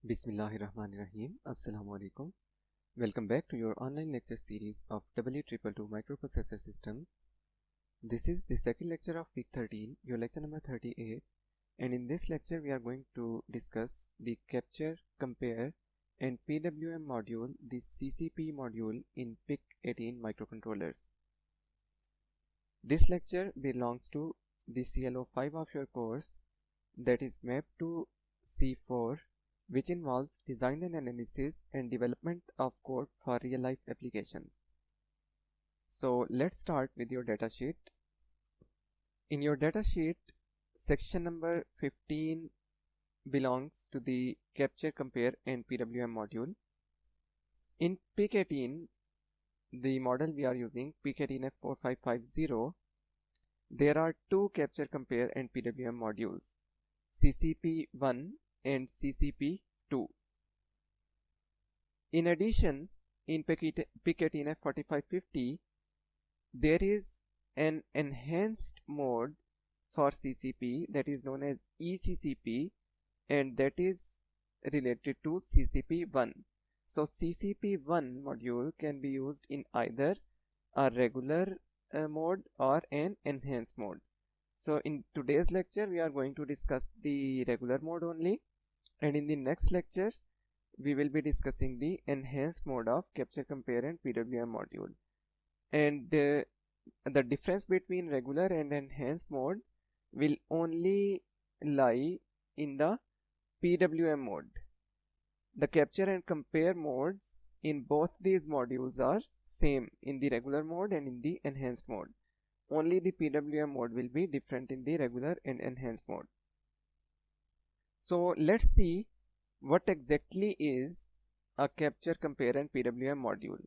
Bismillahirrahmanirrahim. Assalamu alaikum. Welcome back to your online lecture series of W222 microprocessor systems. This is the second lecture of week 13, your lecture number 38, and in this lecture we are going to discuss the capture, compare and PWM module, the CCP module in PIC18 microcontrollers. This lecture belongs to the CLO5 of your course, that is map to C4, which involves design and analysis and development of code for real-life applications. So let's start with your datasheet. In your datasheet, section number 15 belongs to the capture, compare and PWM module. In PIC18, the model we are using, PIC18F4550, there are two capture, compare and PWM modules, CCP1 and CCP2. In addition, in PIC18F4550, there is an enhanced mode for CCP that is known as eCCP, and that is related to CCP1. So CCP1 module can be used in either a regular mode or an enhanced mode. So in today's lecture we are going to discuss the regular mode only, and in the next lecture we will be discussing the enhanced mode of capture, compare and PWM module. And the difference between regular and enhanced mode will only lie in the PWM mode. The capture and compare modes in both these modules are same in the regular mode and in the enhanced mode. Only the PWM mode will be different in the regular and enhanced mode. So let's see what exactly is a capture, compare and PWM module.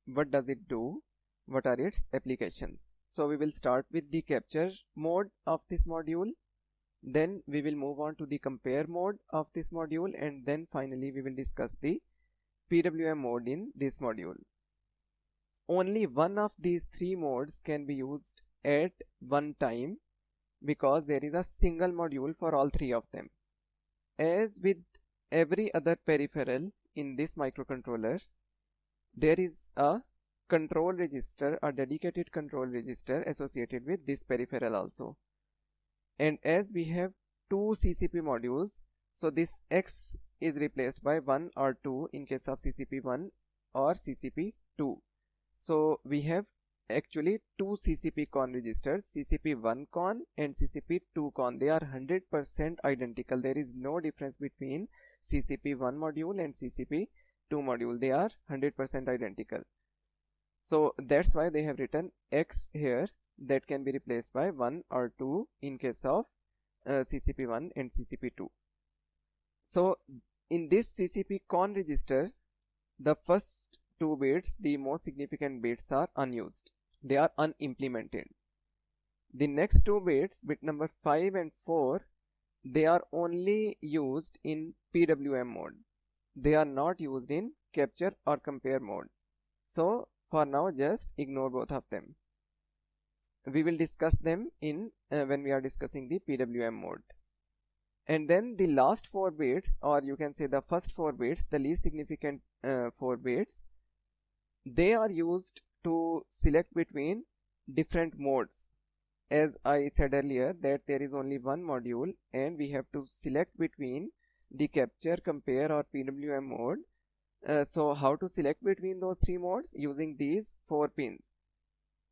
What does it do? What are its applications? So we will start with the capture mode of this module, then we will move on to the compare mode of this module, and then finally we will discuss the PWM mode in this module. Only one of these three modes can be used at one time because there is a single module for all three of them. As with every other peripheral in this microcontroller, there is a control register, a dedicated control register associated with this peripheral also. And as we have two CCP modules, so this X is replaced by 1 or 2 in case of CCP1 or CCP2. So we have actually two CCP con registers, CCP1 con and CCP2 con. They are 100% identical. There is no difference between CCP1 module and CCP2 module. They are 100% identical. So that's why they have written X here, that can be replaced by 1 or 2 in case of CCP1 and CCP2. So in this CCP con register, the first two bits, the most significant bits, are unused. They are unimplemented. The next two bits, bit number 5 and 4, they are only used in PWM mode. They are not used in capture or compare mode. So for now just ignore both of them. We will discuss them in when we are discussing the PWM mode. And then the last 4 bits, or you can say the first 4 bits, the least significant 4 bits, they are used to select between different modes. As I said earlier that there is only one module and we have to select between the capture, compare or PWM mode. So how to select between those three modes? Using these 4 pins.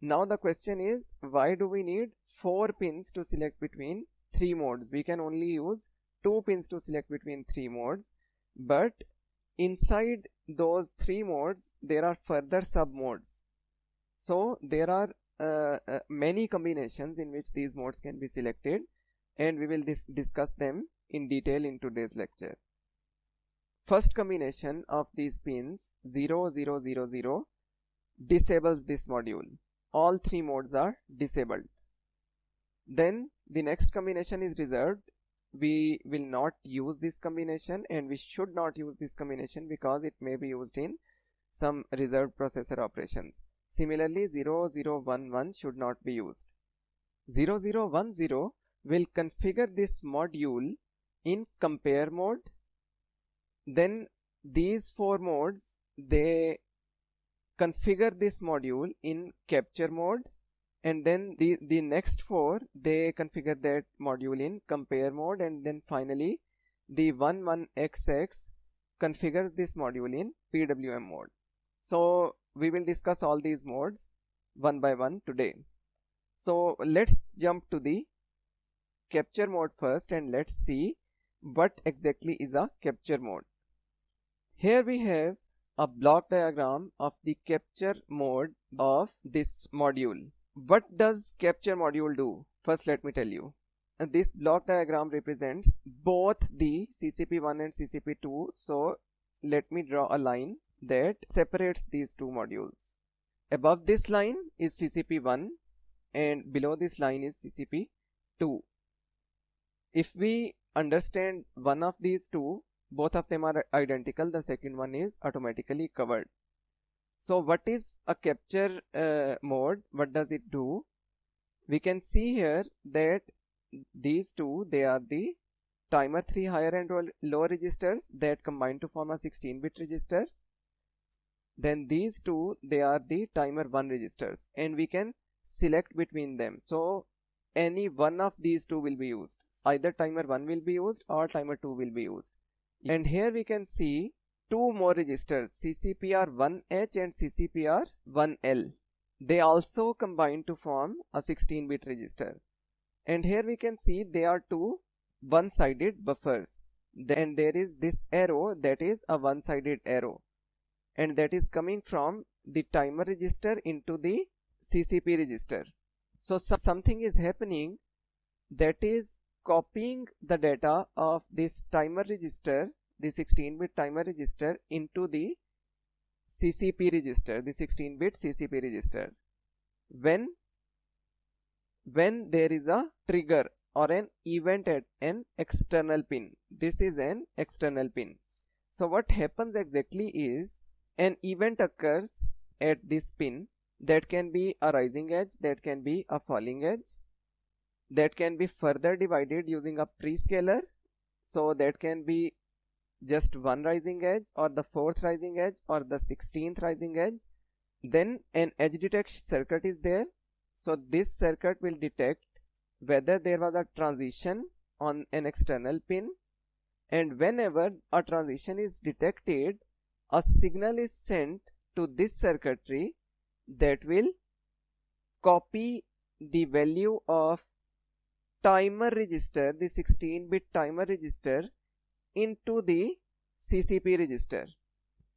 Now the question is, why do we need 4 pins to select between 3 modes? We can only use 2 pins to select between 3 modes, but inside those 3 modes there are further sub modes. So there are many combinations in which these modes can be selected, and we will discuss them in detail in today's lecture. First combination of these pins 0 0 0 0 disables this module. All 3 modes are disabled. Then the next combination is reserved. We will not use this combination, and we should not use this combination because it may be used in some reserved processor operations. Similarly 0 0 1 1 should not be used. 0010 will configure this module in compare mode. Then these 4 modes, they configure this module in capture mode, and then the next 4, they configure that module in compare mode, and then finally the 11xx configures this module in PWM mode. So we will discuss all these modes one by one today. So let's jump to the capture mode first, and let's see what exactly is a capture mode. Here we have a block diagram of the capture mode of this module. What does capture module do? First, let me tell you. This block diagram represents both the CCP1 and CCP2. So let me draw a line that separates these two modules. Above this line is CCP1 and below this line is CCP2. If we understand one of these two, both of them are identical, the second one is automatically covered. So what is a capture mode? What does it do? We can see here that these two, they are the timer 3 higher and lower registers that combine to form a 16-bit register. Then these two, they are the timer 1 registers, and we can select between them. So any one of these two will be used. Either timer 1 will be used or timer 2 will be used. And here we can see two more registers, CCPR1H and CCPR1L. They also combine to form a 16-bit register. And here we can see they are two one-sided buffers. Then there is this arrow, that is a one-sided arrow, and that is coming from the timer register into the CCP register. So something is happening, that is copying the data of this timer register, the 16-bit timer register, into the CCP register, the 16-bit CCP register. When there is a trigger or an event at an external pin. This is an external pin. So what happens exactly is, an event occurs at this pin. That can be a rising edge, that can be a falling edge, that can be further divided using a prescaler. So that can be just one rising edge, or the 4th rising edge, or the 16th rising edge. Then an edge detection circuit is there. So this circuit will detect whether there was a transition on an external pin, and whenever a transition is detected, a signal is sent to this circuitry that will copy the value of timer register, the 16-bit timer register, into the CCP register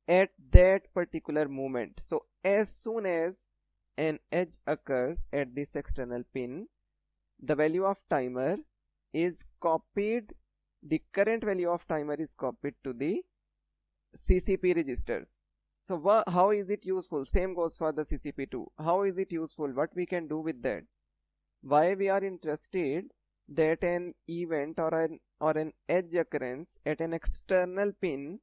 at that particular moment. So as soon as an edge occurs at this external pin, the value of timer is copied, the current value of timer is copied to the CCP registers. So how is it useful? Same goes for the CCP2. How is it useful? What we can do with that? Why we are interested that an event or an edge occurrence at an external pin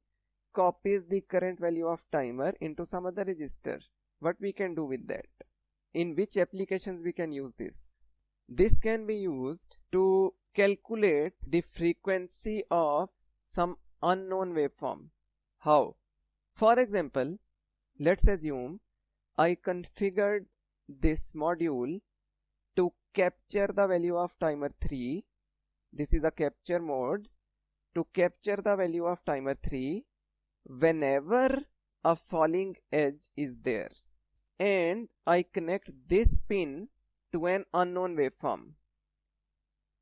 copies the current value of timer into some other register? What we can do with that? In which applications we can use this? This can be used to calculate the frequency of some unknown waveform. How? For example, let's assume I configured this module to capture the value of timer 3. This is a capture mode. To capture the value of timer 3 whenever a falling edge is there, and I connect this pin to an unknown waveform.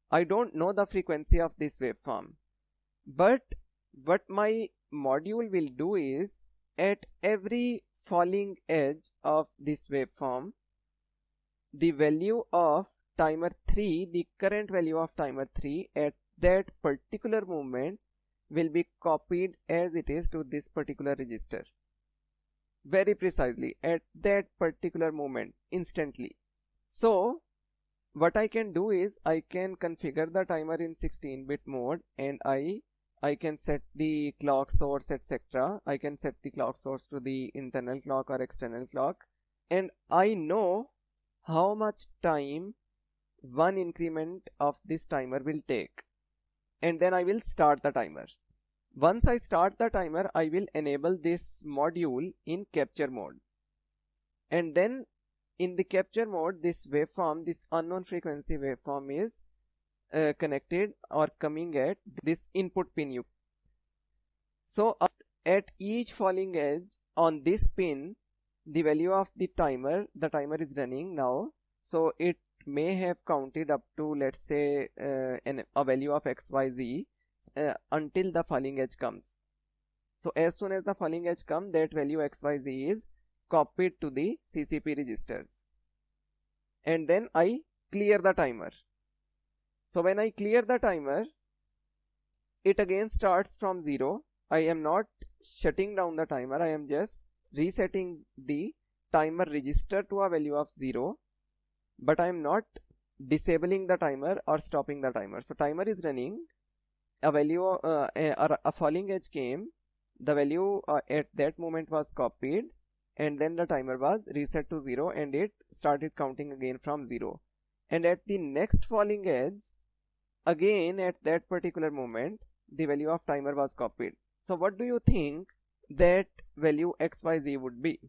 I don't know the frequency of this waveform, but what my module will do is, at every falling edge of this waveform, the value of timer 3, the current value of timer 3 at that particular moment will be copied as it is to this particular register, very precisely at that particular moment, instantly. So what I can do is, I can configure the timer in 16-bit mode, and I can set the clock source, etc. I can set the clock source to the internal clock or external clock, and I know how much time one increment of this timer will take, and then I will start the timer. Once I start the timer, I will enable this module in capture mode, and then in the capture mode, this waveform, this unknown frequency waveform is connected or coming at this input pin U. So at each falling edge on this pin, the value of the timer is running now, so it may have counted up to, let's say, a value of XYZ until the falling edge comes. So as soon as the falling edge comes, that value XYZ is copied to the CCP registers, and then I clear the timer. So when I clear the timer, it again starts from 0. I am not shutting down the timer, I am just resetting the timer register to a value of 0, but I am not disabling the timer or stopping the timer. So timer is running, a value a falling edge came, the value at that moment was copied, and then the timer was reset to 0 and it started counting again from 0. And at the next falling edge, again at that particular moment, the value of timer was copied. So what do you think that value XYZ would be?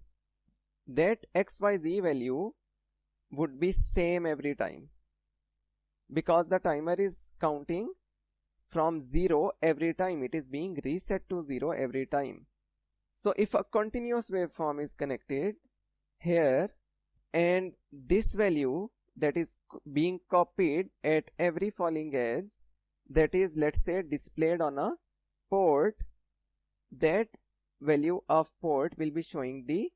That XYZ value would be same every time, because the timer is counting from 0 every time. It is being reset to 0 every time. So if a continuous waveform is connected here, and this value that is being copied at every falling edge, that is, let's say, displayed on a port, that value of port will be showing the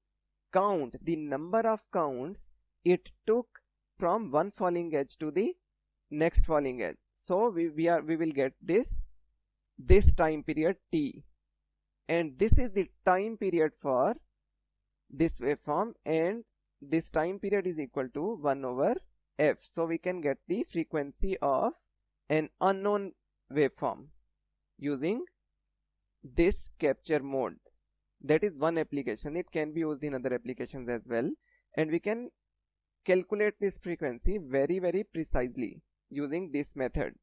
count, the number of counts it took from one falling edge to the next falling edge. So we will get this time period T, and this is the time period for this waveform, and this time period is equal to 1 over f. So we can get the frequency of an unknown waveform using this capture mode. That is one application. It can be used in other applications as well, and we can calculate this frequency very precisely using this method,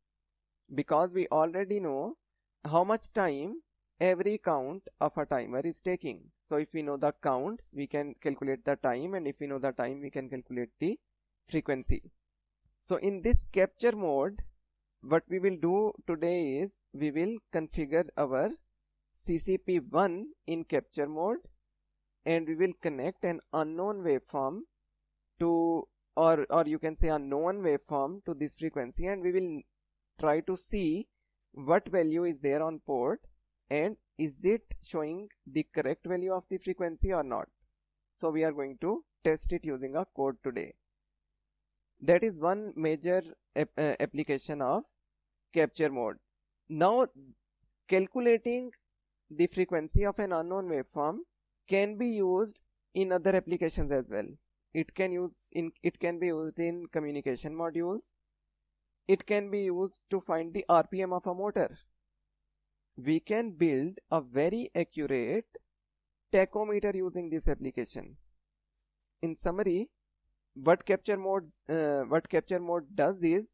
because we already know how much time every count of a timer is taking. So if we know the counts, we can calculate the time, and if we know the time, we can calculate the frequency. So in this capture mode, what we will do today is we will configure our CCP1 in capture mode, and we will connect an unknown waveform to, or you can say a known waveform to this frequency, and we will try to see what value is there on port, and is it showing the correct value of the frequency or not. So we are going to test it using a code today. That is one major application of capture mode. Now calculating the frequency of an unknown waveform can be used in other applications as well. It can be used in communication modules. It can be used to find the RPM of a motor. We can build a very accurate tachometer using this application. In summary, what capture mode does is,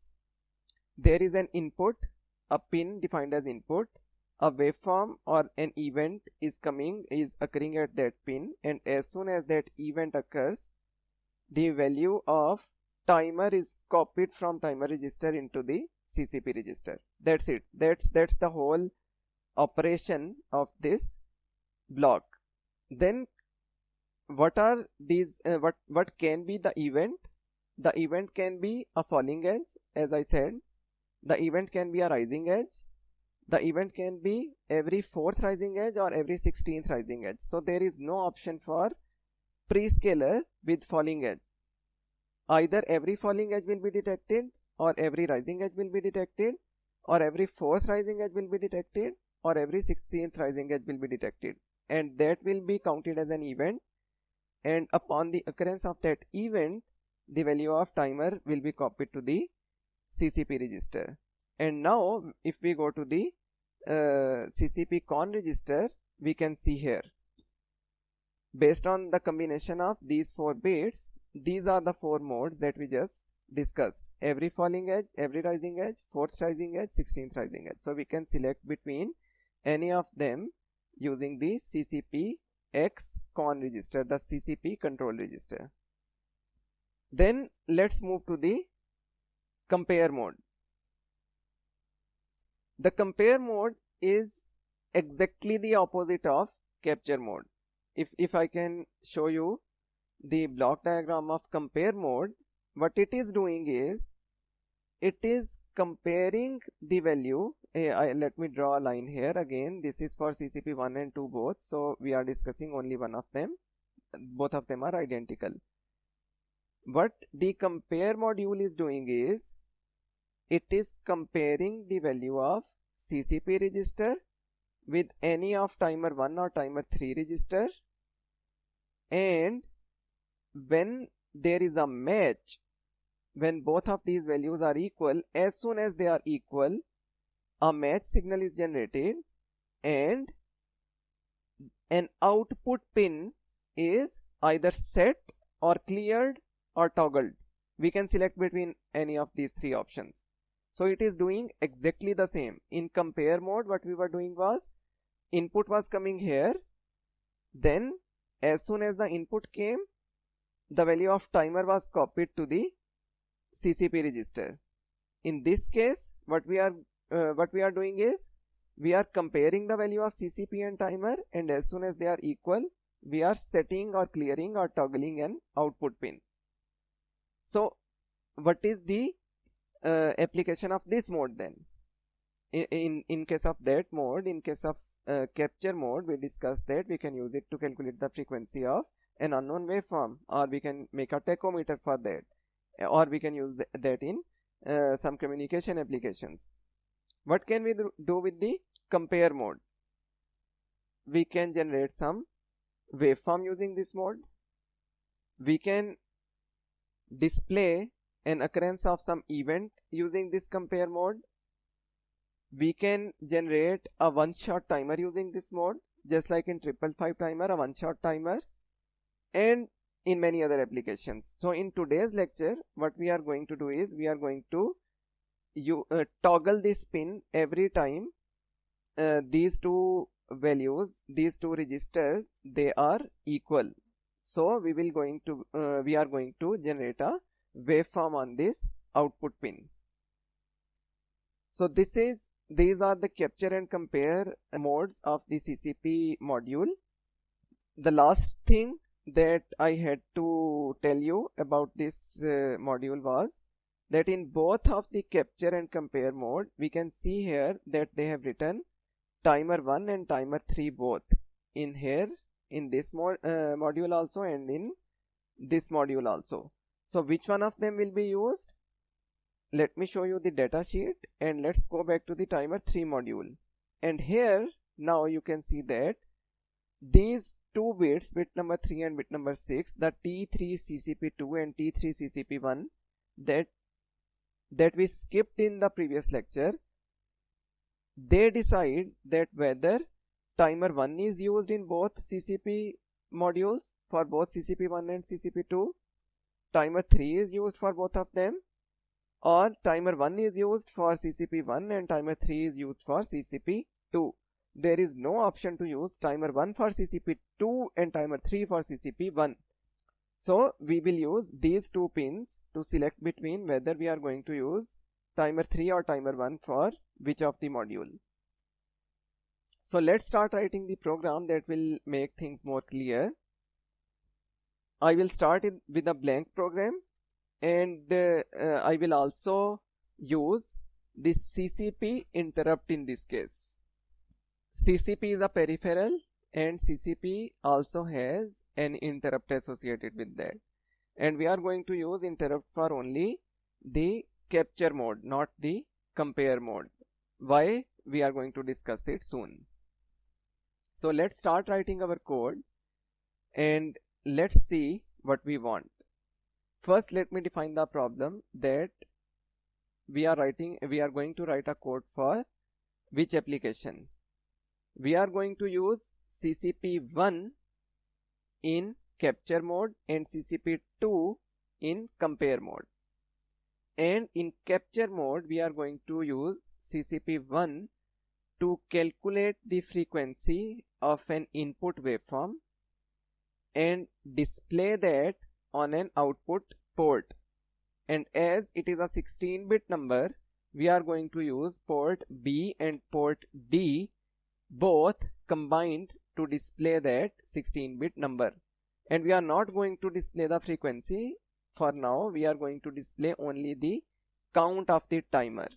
there is an input, a pin defined as input, a waveform or an event is occurring at that pin, and as soon as that event occurs, the value of timer is copied from timer register into the CCP register. That's it. That's the whole operation of this block. Then what are these what can be the event? The event can be a falling edge, as I said. The event can be a rising edge. The event can be every 4th rising edge or every 16th rising edge. So there is no option for prescaler with falling edge. Either every falling edge will be detected, or every rising edge will be detected, or every 4th rising edge will be detected, or every 16th rising edge will be detected, and that will be counted as an event, and upon the occurrence of that event, the value of timer will be copied to the CCP register. And now if we go to the CCP con register, we can see here, based on the combination of these 4 bits, these are the 4 modes that we just discussed, every falling edge, every rising edge, 4th rising edge, 16th rising edge. So we can select between any of them using the CCP X con register, the CCP control register. Then let's move to the compare mode. The compare mode is exactly the opposite of capture mode. If I can show you the block diagram of compare mode, what it is doing is it is comparing the value. Let me draw a line here again. This is for CCP 1 and 2 both, so we are discussing only one of them. Both of them are identical. What the compare module is doing is it is comparing the value of CCP register with any of timer 1 or timer 3 register, and when there is a match, when both of these values are equal, as soon as they are equal, a match signal is generated and an output pin is either set or cleared or toggled. We can select between any of these three options. So it is doing exactly the same. In compare mode, what we were doing was input was coming here, then as soon as the input came, the value of timer was copied to the CCP register. In this case, what we are doing is we are comparing the value of CCP and timer, and as soon as they are equal, we are setting or clearing or toggling an output pin. So what is the application of this mode then? In case of that mode, in case of capture mode, we discussed that we can use it to calculate the frequency of an unknown waveform, or we can make a tachometer for that, or we can use that in some communication applications. What can we do with the compare mode? We can generate some waveform using this mode. We can display an occurrence of some event using this compare mode. We can generate a one-shot timer using this mode, just like in 555 timer, a one-shot timer, and in many other applications. So in today's lecture, what we are going to do is we are going to toggle this pin every time these two values, these two registers, they are equal. So we are going to generate a waveform on this output pin. So these are the capture and compare modes of the CCP module. The last thing that I had to tell you about this module was that in both of the capture and compare mode, we can see here that they have written timer 1 and timer 3 both in here, in this module also, and in this module also. So which one of them will be used? Let me show you the data sheet, and let's go back to the timer 3 module. And here now you can see that these two bits, bit number 3 and bit number 6, the T3 CCP2 and T3 CCP1 that we skipped in the previous lecture, they decide that whether timer 1 is used in both CCP modules, for both CCP1 and CCP2, timer 3 is used for both of them, or timer 1 is used for CCP1 and timer 3 is used for CCP2. There is no option to use timer 1 for CCP2 and timer 3 for CCP1. So we will use these two pins to select between whether we are going to use timer 3 or timer 1 for which of the module. So let's start writing the program that will make things more clear. I will start it with a blank program, and I will also use this CCP interrupt in this case. CCP is a peripheral, and CCP also has an interrupt associated with that, and we are going to use interrupt for only the capture mode, not the compare mode. Why? We are going to discuss it soon. So let's start writing our code and let's see what we want. First, let me define the problem that we are going to write a code for which application. We are going to use CCP1 in capture mode and CCP2 in compare mode. And in capture mode, we are going to use CCP1 to calculate the frequency of an input waveform and display that on an output port. And as it is a 16-bit number, we are going to use port B and port D both combined to display that 16-bit number. And we are not going to display the frequency for now. We are going to display only the count of the timer.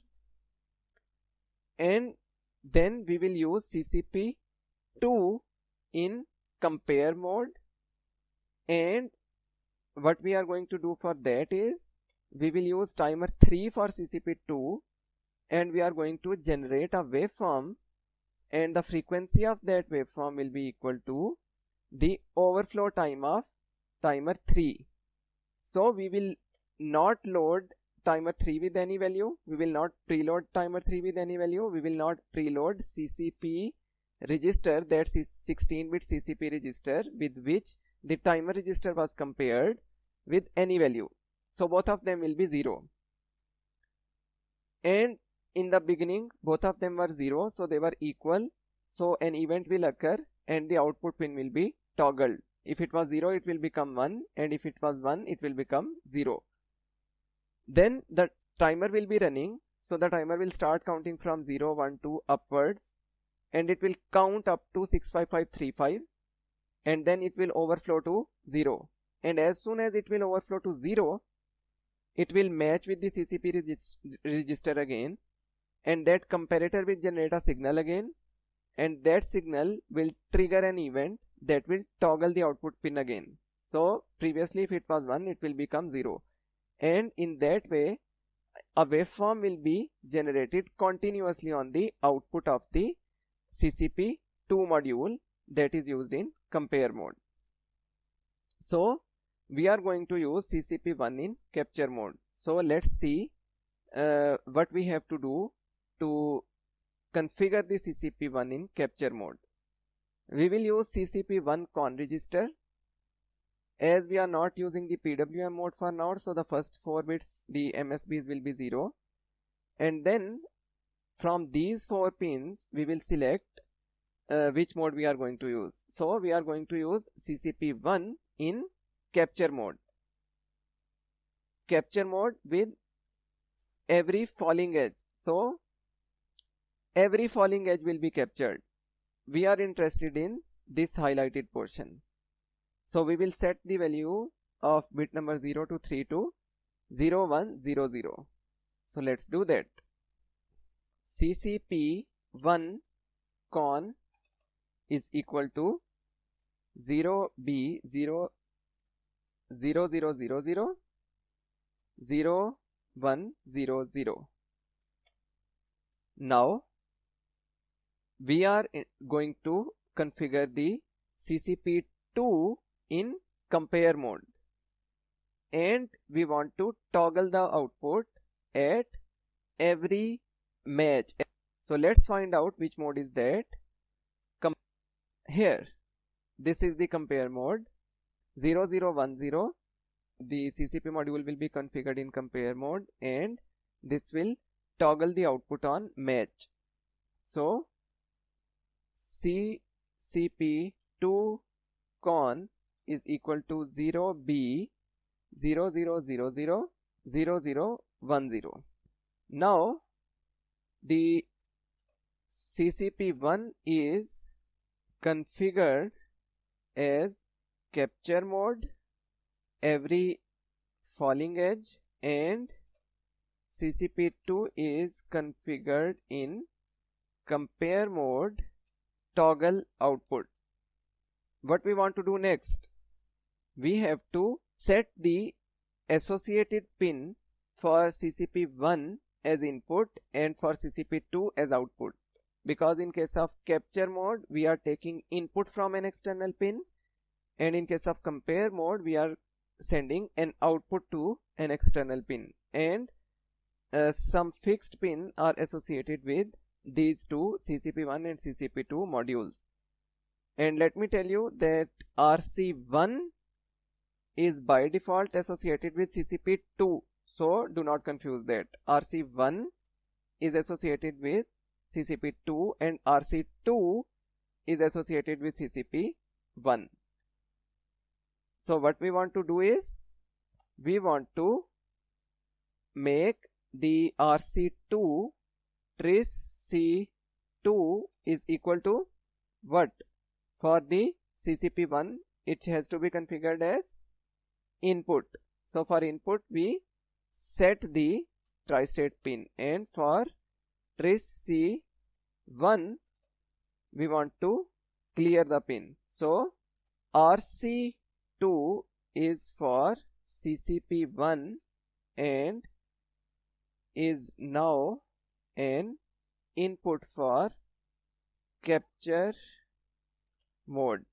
And then we will use CCP2 in compare mode. And what we are going to do for that is we will use timer 3 for CCP2, and we are going to generate a waveform, and the frequency of that waveform will be equal to the overflow time of timer 3. So we will not load timer 3 with any value. We will not preload timer 3 with any value. We will not preload CCP register, that 16-bit CCP register with which the timer register was compared, with any value. So both of them will be 0. And in the beginning both of them were 0, so they were equal. So an event will occur and the output pin will be toggled. If it was 0, it will become 1, and if it was 1, it will become 0. Then the timer will be running, so the timer will start counting from 0, 1, 2 upwards, and it will count up to 65535, and then it will overflow to 0. And as soon as it will overflow to 0, it will match with the CCP register again, and that comparator will generate a signal again, and that signal will trigger an event that will toggle the output pin again. So previously if it was 1, it will become 0, and in that way a waveform will be generated continuously on the output of the CCP2 module that is used in compare mode. So we are going to use CCP1 in capture mode. So let's see what we have to do to configure the CCP1 in capture mode. We will use CCP1 con register. As we are not using the PWM mode for now, so the first 4 bits, the MSBs will be 0, and then from these 4 pins we will select which mode we are going to use. So we are going to use CCP1 in capture mode. Capture mode with every falling edge. So every falling edge will be captured. We are interested in this highlighted portion. So we will set the value of bit number 0 to 3 to 0100. So let's do that. CCP1 con is equal to 0B0 0000 0100. Now we are going to configure the CCP2 in compare mode, and we want to toggle the output at every match. So let's find out which mode is that. Here this is the compare mode 0010. The CCP module will be configured in compare mode, and this will toggle the output on match. So CCP2 con is equal to 0B 0000 0010. Now the CCP1 is configured as capture mode, every falling edge, and CCP2 is configured in compare mode, toggle output. What we want to do next? We have to set the associated pin for CCP1 as input and for CCP2 as output, because in case of capture mode we are taking input from an external pin, and in case of compare mode we are sending an output to an external pin, and some fixed pin are associated with these two, CCP1 and CCP2 modules. And let me tell you that RC1 is by default associated with CCP2, So do not confuse that. RC1 is associated with CCP2 and RC2 is associated with CCP1. So what we want to do is, we want to make the RC2 trace C2 is equal to what? For the CCP1, it has to be configured as input. So for input, we set the tri-state pin, and for trace C1, we want to clear the pin. So RC2 is for CCP1 and is now an input for capture mode,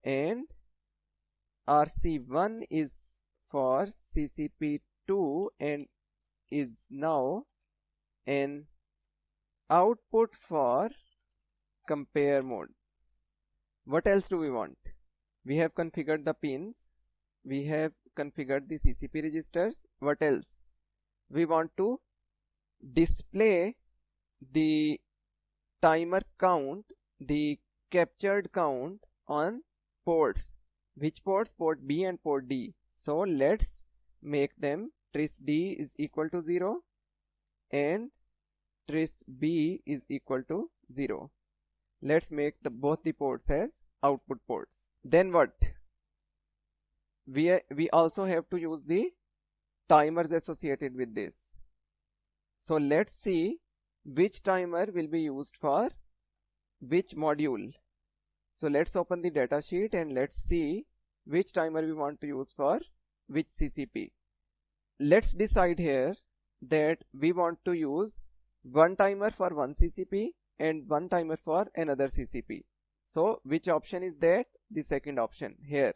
and RC1 is for CCP2 and is now an output for compare mode. What else do we want? We have configured the pins, we have configured the CCP registers. What else? We want to display the timer count, the captured count on ports. Which ports? Port B and port D. So let's make them trace D is equal to 0 and trace B is equal to 0. Let's make both the ports as output ports. Then what? We also have to use the timers associated with this. So let's see which timer will be used for which module. So let's open the data sheet and let's see which timer we want to use for which CCP. Let's decide here that we want to use one timer for one CCP and one timer for another CCP. So which option is that? The second option here.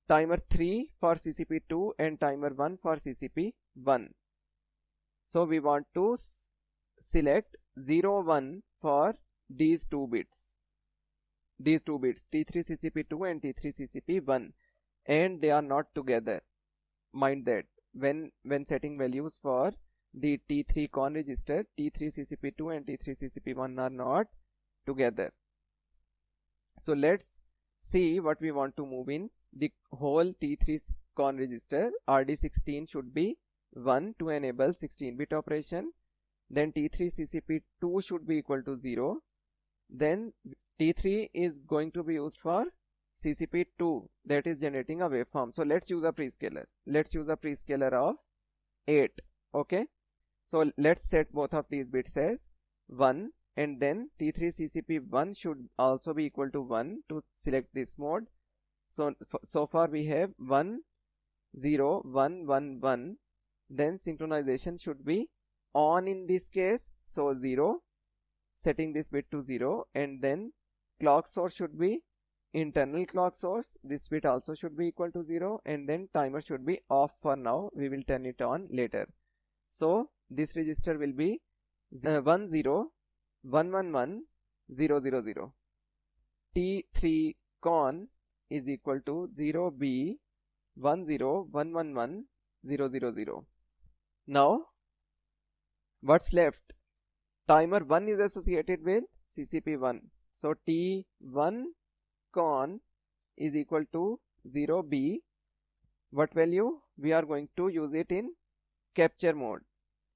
Timer 3 for CCP2 and timer 1 for CCP1. So we want to select 0, 1 for these two bits. These two bits, T3 CCP2 and T3 CCP1, and they are not together. Mind that when setting values for the T3 con register, T3 CCP2 and T3 CCP1 are not together. So let's see what we want to move in. The whole T3 con register, RD16 should be 1 to enable 16-bit operation. Then T3 CCP2 should be equal to 0. Then T3 is going to be used for CCP2, that is generating a waveform. So let's use a prescaler. Let's use a prescaler of 8. Okay. So let's set both of these bits as 1, and then T3 CCP1 should also be equal to 1 to select this mode. So far we have 1, 0, 1, 1, 1. Then synchronization should be on in this case. So 0, setting this bit to 0, and then clock source should be internal clock source. This bit also should be equal to 0, and then timer should be off for now. We will turn it on later. So this register will be 1, 0, 1, 1, 1, 0, 0, 0. T3 con is equal to 0B 1, 0, 1, 1, 1, 0, 0, 0. Now what's left? Timer 1 is associated with CCP1. So T1 con is equal to 0B. What value? We are going to use it in capture mode.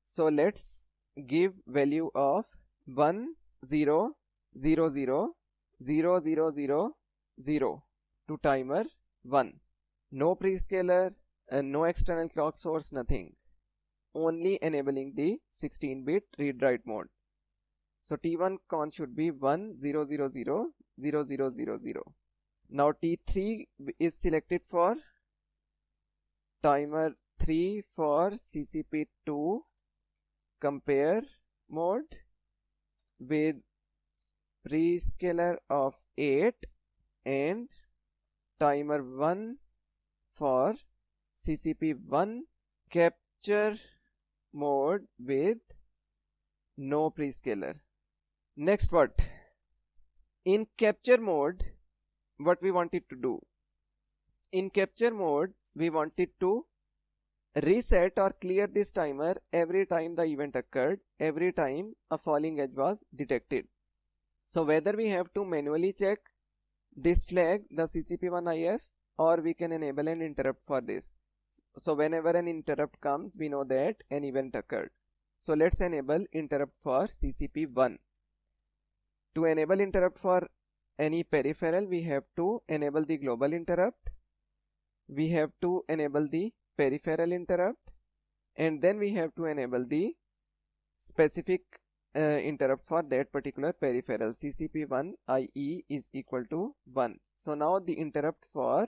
So let's give value of 1, 0, 0, 0, 0, 0, 0, 0 to timer 1. No prescaler and no external clock source, nothing. Only enabling the 16-bit read-write mode. So T1 con should be 1, 0, 0, 0, 0, 0, 0, 0. Now T3 is selected for timer 3 for CCP2 compare mode with prescaler of 8 and timer 1 for CCP1 capture mode with no prescaler. Next, what? In capture mode, what we wanted to do? In capture mode, we wanted to reset or clear this timer every time the event occurred, every time a falling edge was detected. So whether we have to manually check this flag, the CCP1IF, or we can enable an interrupt for this. So whenever an interrupt comes, we know that an event occurred. So let's enable interrupt for CCP1. To enable interrupt for any peripheral, we have to enable the global interrupt, we have to enable the peripheral interrupt, and then we have to enable the specific interrupt for that particular peripheral. CCP1 IE is equal to 1. So now the interrupt for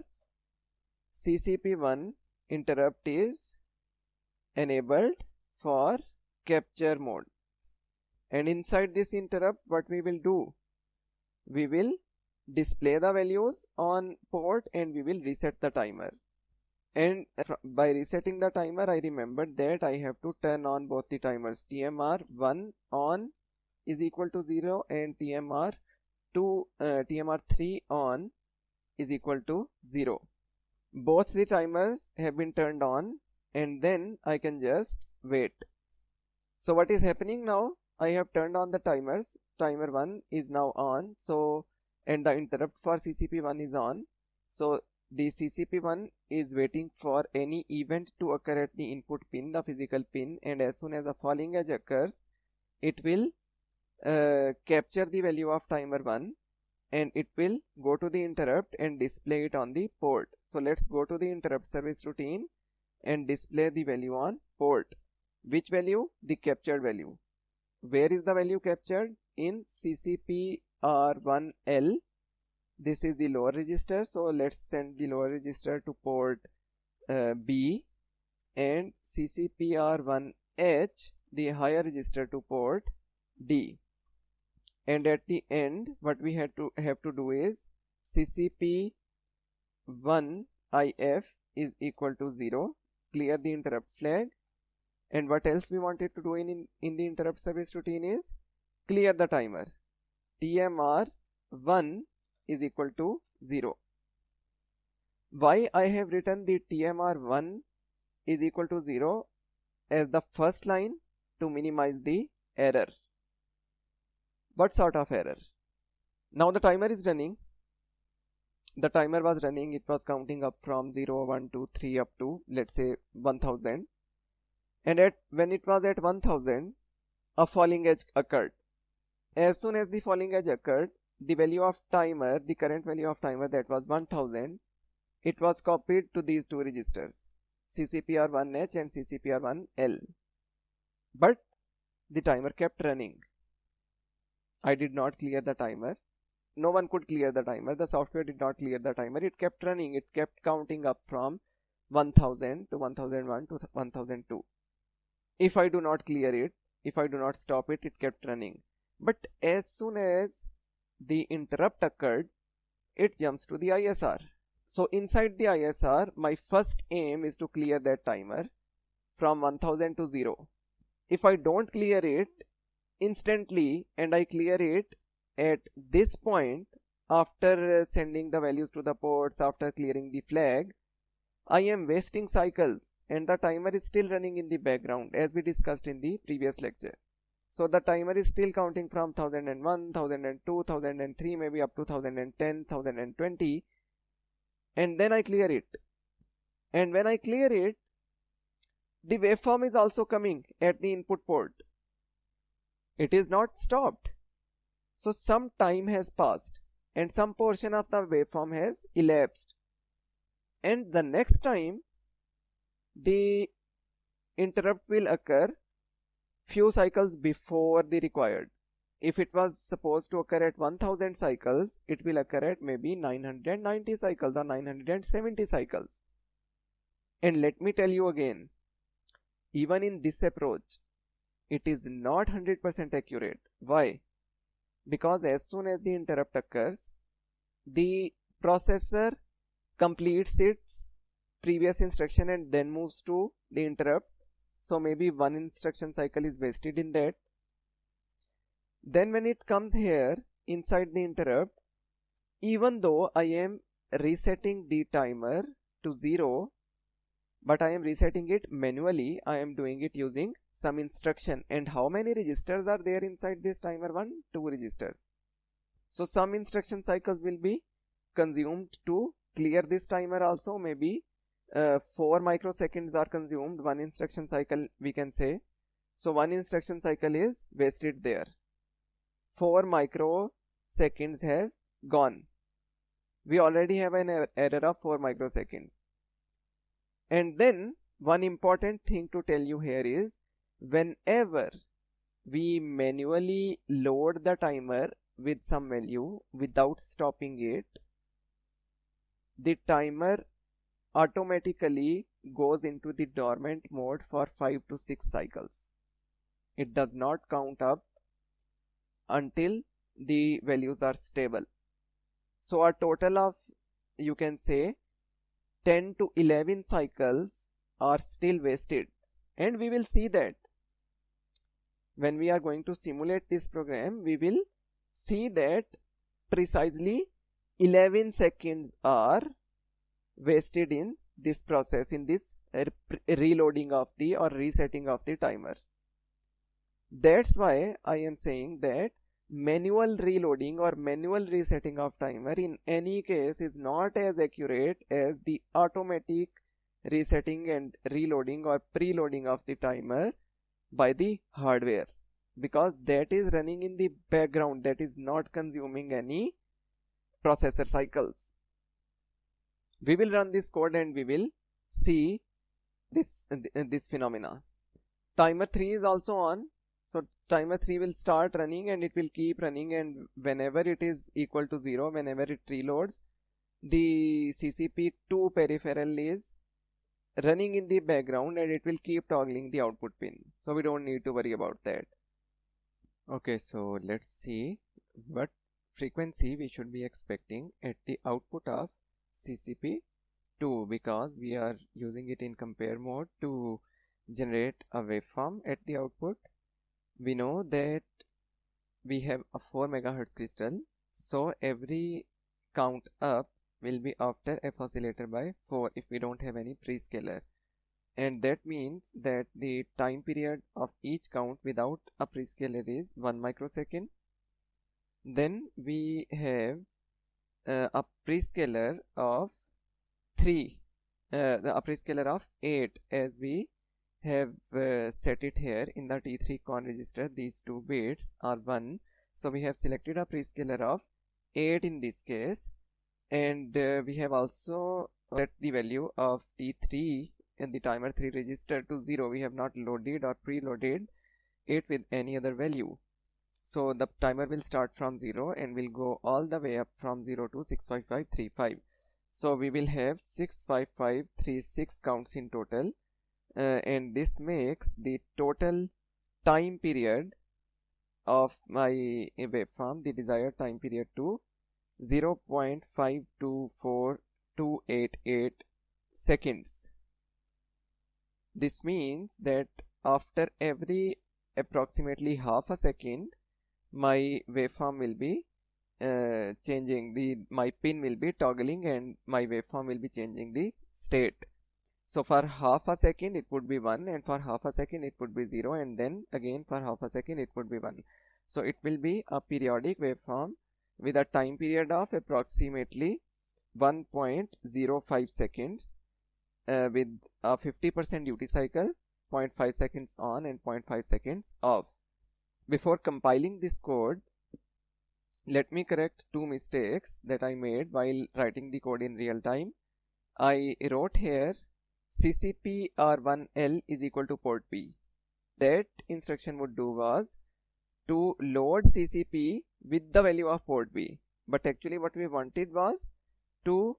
CCP1 interrupt is enabled for capture mode. And inside this interrupt, what we will do? We will display the values on port and we will reset the timer. And by resetting the timer, I remembered that I have to turn on both the timers. TMR1 on is equal to 0 and TMR3 on is equal to 0. Both the timers have been turned on and then I can just wait. So what is happening now? I have turned on the timers. Timer 1 is now on. So and the interrupt for CCP1 is on. So the CCP1 is waiting for any event to occur at the input pin, the physical pin, and as soon as a falling edge occurs, it will capture the value of timer 1 and it will go to the interrupt and display it on the port. So let's go to the interrupt service routine and display the value on port. Which value? The captured value. Where is the value captured? In CCPR1L. This is the lower register, so let's send the lower register to port B, and CCPR1H, the higher register, to port D. And at the end, what we have to do is CCP1IF is equal to 0, clear the interrupt flag. And what else we wanted to do in the interrupt service routine is clear the timer. TMR1 is equal to 0. Why I have written the TMR1 is equal to 0 as the first line? To minimize the error. What sort of error? Now the timer is running. The timer was running, it was counting up from 0, 1, 2, 3 up to, let's say, 1000. And when it was at 1000, a falling edge occurred. As soon as the falling edge occurred, the value of timer, the current value of timer, that was 1000, it was copied to these two registers, CCPR1H and CCPR1L. But the timer kept running. I did not clear the timer. No one could clear the timer. The software did not clear the timer. It kept running. It kept counting up from 1000 to 1001 to 1002. If I do not clear it, if I do not stop it, it kept running. But as soon as the interrupt occurred, it jumps to the ISR. So inside the ISR, my first aim is to clear that timer from 1000 to 0. If I don't clear it instantly and I clear it at this point after sending the values to the ports, after clearing the flag, I am wasting cycles and the timer is still running in the background as we discussed in the previous lecture. So the timer is still counting from 1001, 1002, 1003, maybe up to 1010, 1020, and then I clear it. And when I clear it, the waveform is also coming at the input port. It is not stopped. So some time has passed and some portion of the waveform has elapsed. And the next time the interrupt will occur few cycles before the required. If it was supposed to occur at 1000 cycles, it will occur at maybe 990 cycles or 970 cycles. And let me tell you again, even in this approach, it is not 100% accurate. Why? Because as soon as the interrupt occurs, the processor completes its previous instruction and then moves to the interrupt. So maybe one instruction cycle is wasted in that. Then when it comes here inside the interrupt, even though I am resetting the timer to 0, but I am resetting it manually. I am doing it using some instruction. And how many registers are there inside this timer 1? 2 registers. So some instruction cycles will be consumed to clear this timer also. Maybe 4 microseconds are consumed, one instruction cycle we can say. So one instruction cycle is wasted there. 4 microseconds have gone. We already have an error of 4 microseconds. And then one important thing to tell you here is, whenever we manually load the timer with some value without stopping it, the timer automatically goes into the dormant mode for 5 to 6 cycles. It does not count up until the values are stable. So a total of, you can say, 10 to 11 cycles are still wasted, and we will see that when we are going to simulate this program. We will see that precisely 11 seconds are wasted in this process, in this reloading of the or resetting of the timer. That's why I am saying that manual reloading or manual resetting of timer in any case is not as accurate as the automatic resetting and reloading or preloading of the timer by the hardware, because that is running in the background, that is not consuming any processor cycles. We will run this code and we will see this phenomena. Timer 3 is also on. So timer 3 will start running and it will keep running, and whenever it is equal to 0, whenever it reloads, the CCP2 peripheral is running in the background and it will keep toggling the output pin. So we don't need to worry about that. Okay, so let's see what frequency we should be expecting at the output of CCP2, because we are using it in compare mode to generate a waveform at the output. We know that we have a 4 MHz crystal, so every count up will be after f oscillator by 4 if we don't have any prescaler, and that means that the time period of each count without a prescaler is 1 microsecond. Then we have a prescaler of 3, a prescaler of 8, as we have set it here in the T3 con register. These 2 bits are 1, so we have selected a prescaler of 8 in this case, and we have also set the value of T3 in the timer 3 register to 0. We have not loaded or preloaded it with any other value, so the timer will start from 0 and will go all the way up from 0 to 65535. So we will have 65536 counts in total. And this makes the total time period of my waveform, the desired time period, to 0.524288 seconds. This means that after every approximately half a second, my waveform will be changing, my pin will be toggling and my waveform will be changing the state. So for half a second it would be 1, and for half a second it would be 0, and then again for half a second it would be 1. So it will be a periodic waveform with a time period of approximately 1.05 seconds with a 50% duty cycle, 0.5 seconds on and 0.5 seconds off. Before compiling this code, let me correct 2 mistakes that I made while writing the code in real time. I wrote here CCP R1L is equal to port B. That instruction would do was to load CCP with the value of port B, but actually what we wanted was to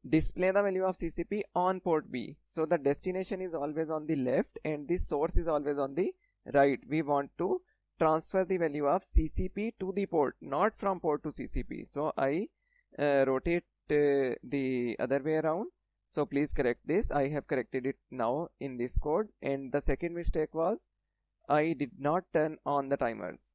display the value of CCP on port B. So the destination is always on the left and the source is always on the right. We want to transfer the value of CCP to the port, not from port to CCP. So I wrote it the other way around. So please correct this. I have corrected it now in this code. And the second mistake was I did not turn on the timers.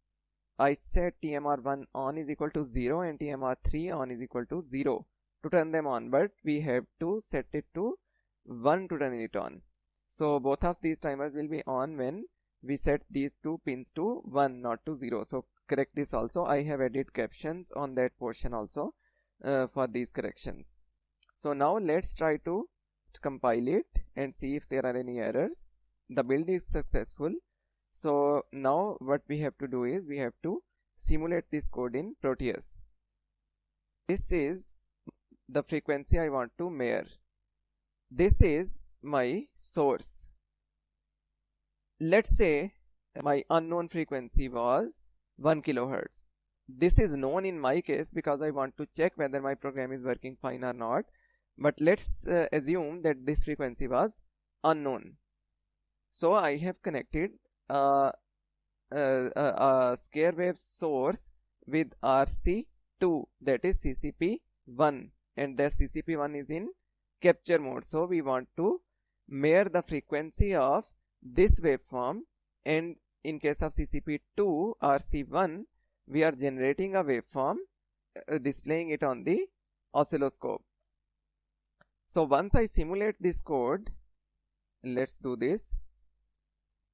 I set TMR1 on is equal to 0 and TMR3 on is equal to 0 to turn them on, but we have to set it to 1 to turn it on. So both of these timers will be on when we set these two pins to 1, not to 0. So correct this also. I have added captions on that portion also for these corrections. So now let's try to compile it and see if there are any errors. The build is successful. So now what we have to do is we have to simulate this code in Proteus. This is the frequency I want to measure. This is my source. Let's say my unknown frequency was 1 kilohertz. This is known in my case because I want to check whether my program is working fine or not. But let's assume that this frequency was unknown. So I have connected a square wave source with RC2, that is CCP1, and that CCP1 is in capture mode. So we want to measure the frequency of this waveform, and in case of CCP2 RC1 we are generating a waveform, displaying it on the oscilloscope. So once I simulate this code, let's do this.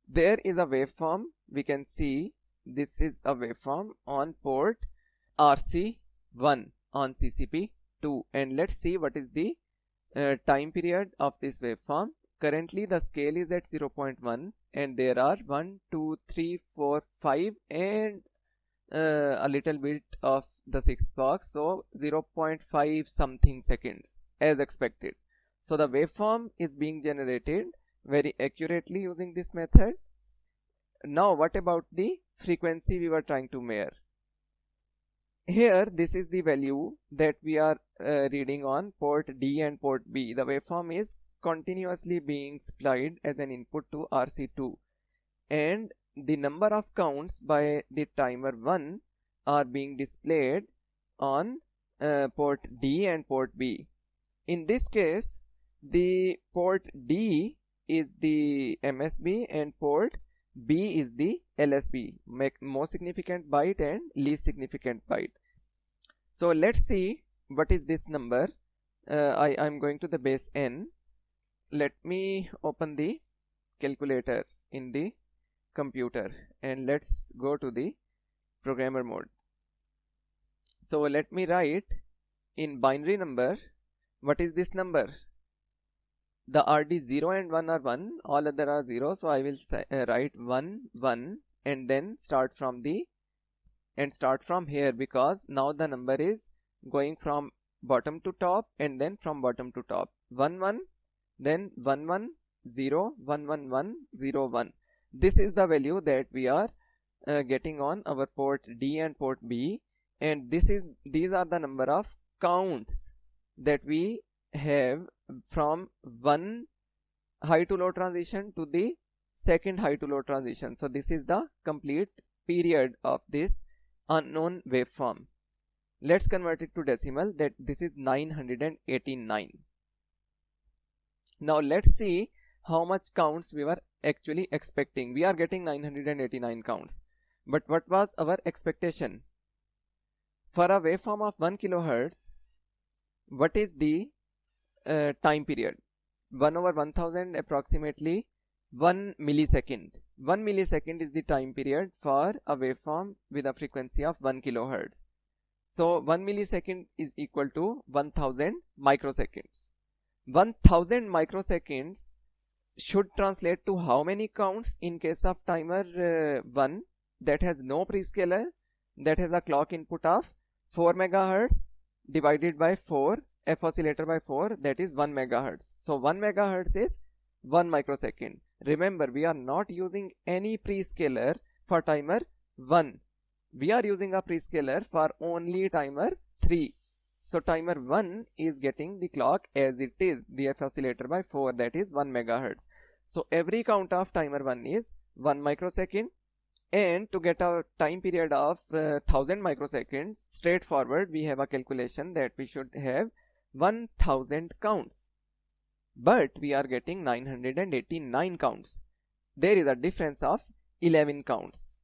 There is a waveform. We can see this is a waveform on port RC1 on CCP2, and let's see what is the time period of this waveform. Currently the scale is at 0.1 and there are 1, 2, 3, 4, 5 and a little bit of the sixth box, so 0.5 something seconds as expected. So the waveform is being generated very accurately using this method. Now what about the frequency we were trying to measure? Here this is the value that we are reading on port D and port B. The waveform is continuously being supplied as an input to RC2, and the number of counts by the timer 1 are being displayed on port D and port B. In this case, the port D is the MSB and port B is the LSB, most significant byte and least significant byte. So let's see what is this number. I'm going to the base n. Let me open the calculator in the computer and let's go to the programmer mode. So let me write in binary number. What is this number? The RD 0 and 1 are 1, all other are 0. So I will write 1 1 and then start from here, because now the number is going from bottom to top and then from bottom to top. 1 1, then 1 1 0 1 1 1 0 1. This is the value that we are getting on our port D and port B, and these are the number of counts that we have from one high to low transition to the second high to low transition. So this is the complete period of this unknown waveform. Let's convert it to decimal. That this is 989. Now let's see how much counts we were actually expecting. We are getting 989 counts, but what was our expectation? For a waveform of 1 kilohertz, what is the time period? 1 over 1000, approximately 1 millisecond. 1 millisecond is the time period for a waveform with a frequency of 1 kilohertz. So 1 millisecond is equal to 1000 microseconds. 1000 microseconds should translate to how many counts in case of timer 1 that has no prescaler, that has a clock input of 4 megahertz divided by 4, f oscillator by 4, that is 1 megahertz. So 1 megahertz is 1 microsecond. Remember, we are not using any prescaler for timer 1. We are using a prescaler for only timer 3. So timer 1 is getting the clock as it is, the f oscillator by 4, that is 1 megahertz. So every count of timer 1 is 1 microsecond. And to get a time period of 1000 microseconds, straightforward, we have a calculation that we should have 1000 counts. But we are getting 989 counts. There is a difference of 11 counts.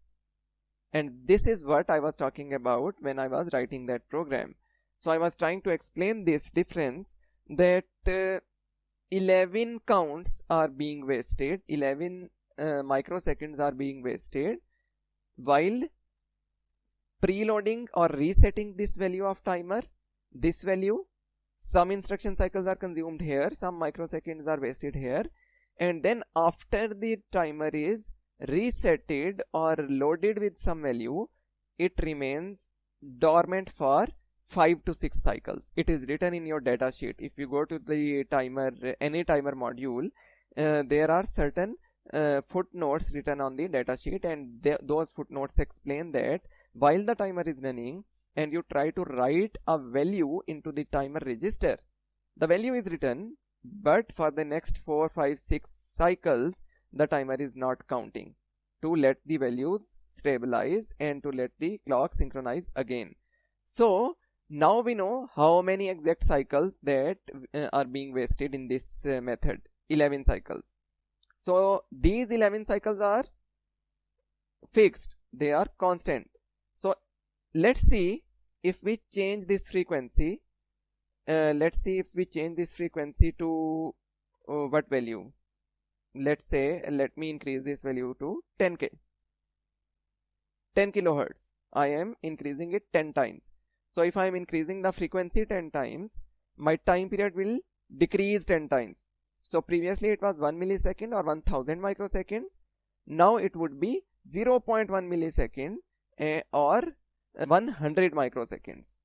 And this is what I was talking about when I was writing that program. So I was trying to explain this difference, that 11 counts are being wasted, 11 microseconds are being wasted while preloading or resetting this value of timer. This value, some instruction cycles are consumed here, some microseconds are wasted here, and then after the timer is resetted or loaded with some value, it remains dormant for 5 to 6 cycles. It is written in your data sheet. If you go to the timer, any timer module, there are certain footnotes written on the data sheet, and those footnotes explain that while the timer is running and you try to write a value into the timer register, the value is written, but for the next 4, 5, 6 cycles the timer is not counting, to let the values stabilize and to let the clock synchronize again. So now we know how many exact cycles that are being wasted in this method, 11 cycles. So these 11 cycles are fixed, they are constant. So let's see if we change this frequency. Let's see if we change this frequency to what value. Let's say, let me increase this value to 10 kilohertz. I am increasing it 10 times. So if I am increasing the frequency 10 times, my time period will decrease 10 times. So previously it was 1 millisecond or 1000 microseconds. Now it would be 0.1 millisecond or 100 microseconds.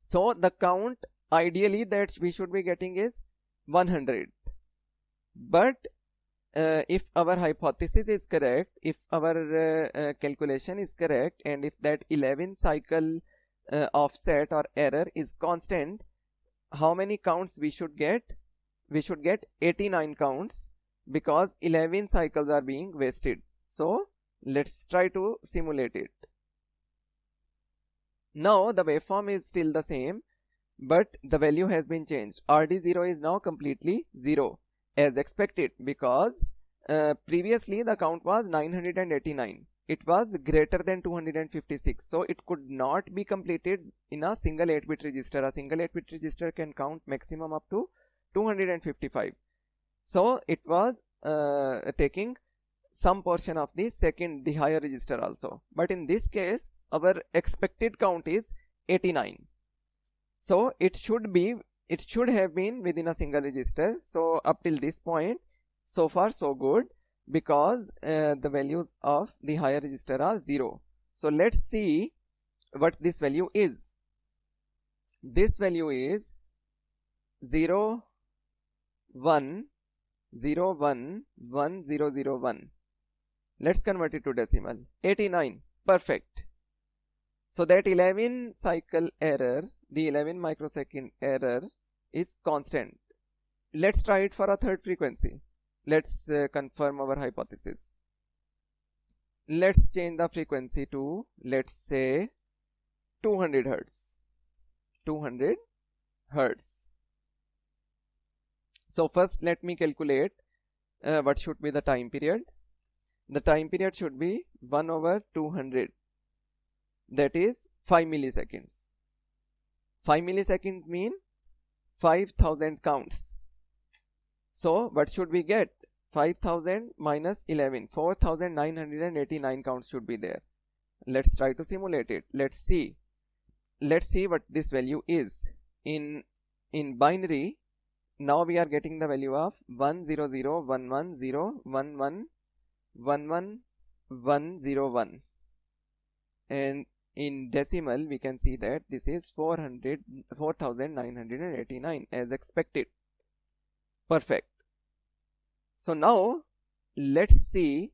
So the count ideally that we should be getting is 100. But if our hypothesis is correct, if our calculation is correct, and if that 11 cycle offset or error is constant, how many counts we should get? We should get 89 counts, because 11 cycles are being wasted. So let's try to simulate it. Now the waveform is still the same, but the value has been changed. RD0 is now completely 0 as expected, because previously the count was 989. It was greater than 256, so it could not be completed in a single 8-bit register. A single 8-bit register can count maximum up to 255. So it was taking some portion of the second, the higher register also. But in this case, our expected count is 89. So it should have been within a single register. So up till this point, so far so good, because the values of the higher register are 0. So let's see what this value is. This value is 0 1 0 1 1 0 0 1. Let's convert it to decimal. 89. Perfect. So that 11 cycle error, the 11 microsecond error is constant. Let's try it for a third frequency. Let's confirm our hypothesis. Let's change the frequency to, let's say, 200 Hertz. 200 Hertz. So first let me calculate what should be the time period. The time period should be 1 over 200. That is 5 milliseconds. 5 milliseconds mean 5000 counts. So what should we get? 5000 minus 11, 4989 counts should be there. Let's try to simulate it. Let's see what this value is. In binary, now we are getting the value of 10011111101, and in decimal we can see that this is 4989 as expected. Perfect. So now let's see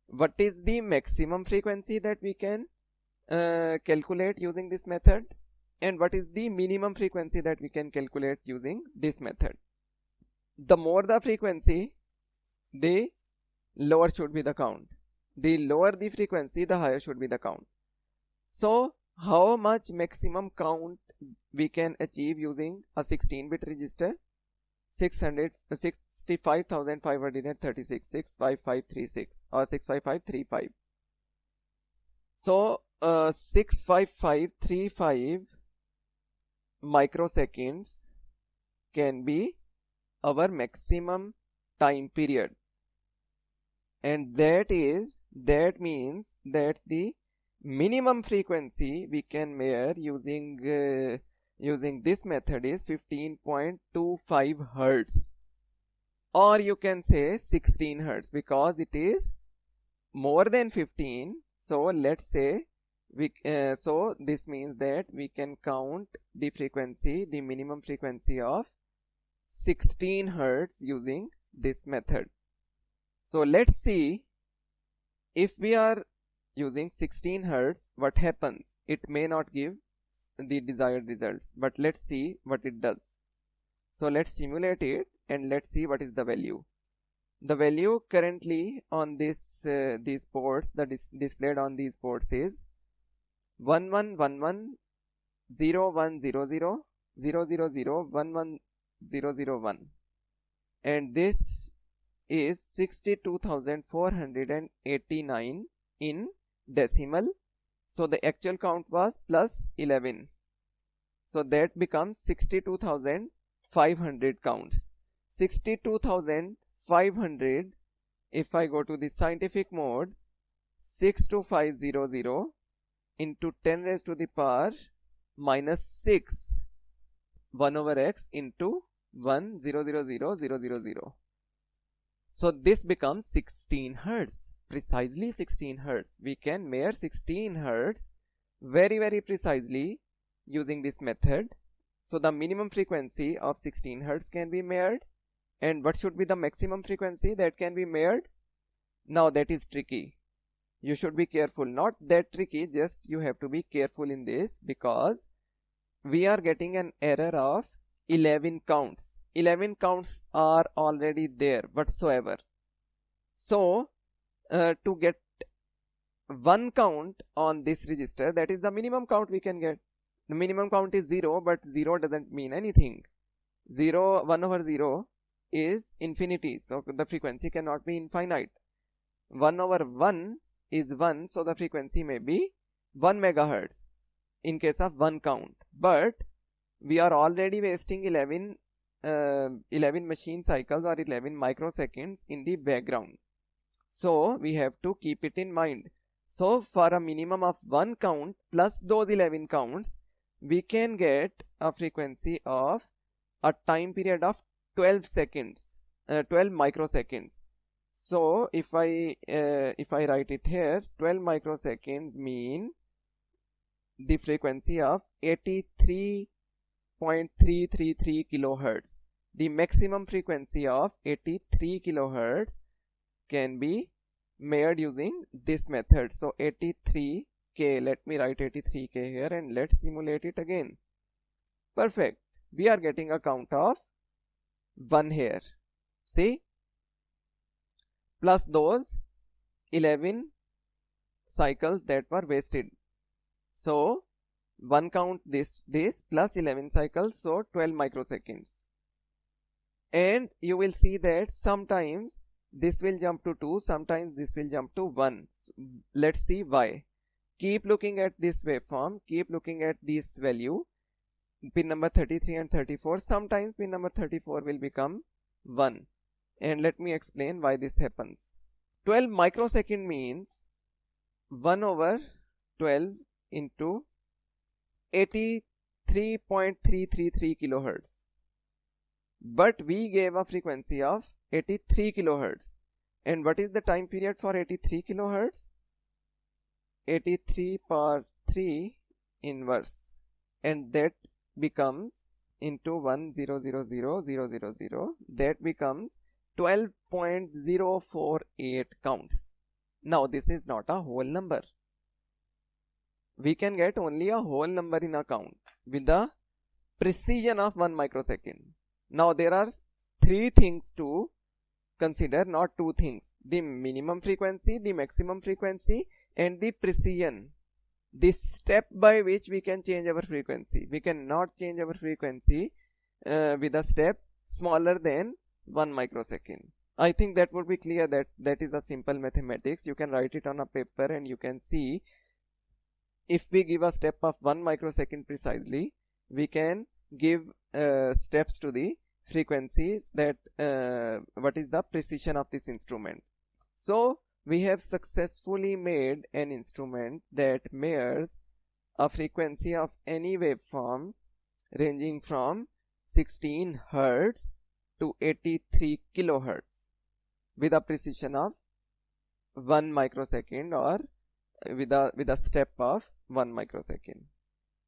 what is the maximum frequency that we can calculate using this method, and what is the minimum frequency that we can calculate using this method. The more the frequency, the lower should be the count. The lower the frequency, the higher should be the count. So how much maximum count we can achieve using a 16-bit register? 665,536, 65536 or 65535. So 65535 microseconds can be our maximum time period, and that means that the minimum frequency we can measure using this method is 15.25 Hertz, or you can say 16 Hertz, because it is more than 15. So let's say so this means that we can count the frequency, the minimum frequency of 16 Hertz using this method. So let's see, if we are using 16 Hertz, what happens. It may not give the desired results, but let's see what it does. So let's simulate it and let's see what is the value. The value currently on this these ports, displayed on these ports, is 1111 0100 000 11001, and this is 62,489 in decimal. So the actual count was plus 11, so that becomes 62,500 counts. 62,500, if I go to the scientific mode, 62500 into 10 raised to the power minus 6 1 over x into 1000000. So this becomes 16 Hertz, precisely 16 Hertz. We can measure 16 Hertz very precisely using this method. So the minimum frequency of 16 Hertz can be measured, and what should be the maximum frequency that can be measured? Now that is tricky. You should be careful. Not that tricky, just you have to be careful in this, because we are getting an error of 11 counts. 11 counts are already there whatsoever. So to get one count on this register, that is the minimum count we can get. The minimum count is 0, but 0 doesn't mean anything. 1 over 0 is infinity, so the frequency cannot be infinite. 1 over 1 is 1, so the frequency may be 1 megahertz in case of one count. But we are already wasting 11 machine cycles or 11 microseconds in the background, so we have to keep it in mind. So for a minimum of one count plus those 11 counts, we can get a frequency of a time period of 12 microseconds. So if I write it here, 12 microseconds mean the frequency of 83.333 kilohertz. The maximum frequency of 83 kilohertz can be measured using this method. So 83k, let me write 83k here and let's simulate it again. Perfect. We are getting a count of 1 here. See? Plus those 11 cycles that were wasted. So one count this plus 11 cycles, so 12 microseconds. And you will see that sometimes this will jump to 2, sometimes this will jump to 1. So let's see why. Keep looking at this waveform, keep looking at this value, pin number 33 and 34. Sometimes pin number 34 will become 1. And let me explain why this happens. 12 microsecond means 1 over 12 into 83.333 kilohertz. But we gave a frequency of 83 kilohertz. And what is the time period for 83 kilohertz? 83 per 3 inverse. And that becomes into 1000000, that becomes 12.048 counts. Now this is not a whole number. We can get only a whole number in a count with the precision of 1 microsecond. Now there are 3 things to consider, not 2 things: the minimum frequency, the maximum frequency, and the precision. The step by which we can change our frequency. We cannot change our frequency with a step smaller than 1 microsecond. I think that would be clear, that is a simple mathematics. You can write it on a paper and you can see, if we give a step of 1 microsecond precisely, we can give steps to the frequencies, that what is the precision of this instrument. So we have successfully made an instrument that measures a frequency of any waveform ranging from 16 Hz to 83 kilohertz with a precision of 1 microsecond, or with a step of 1 microsecond.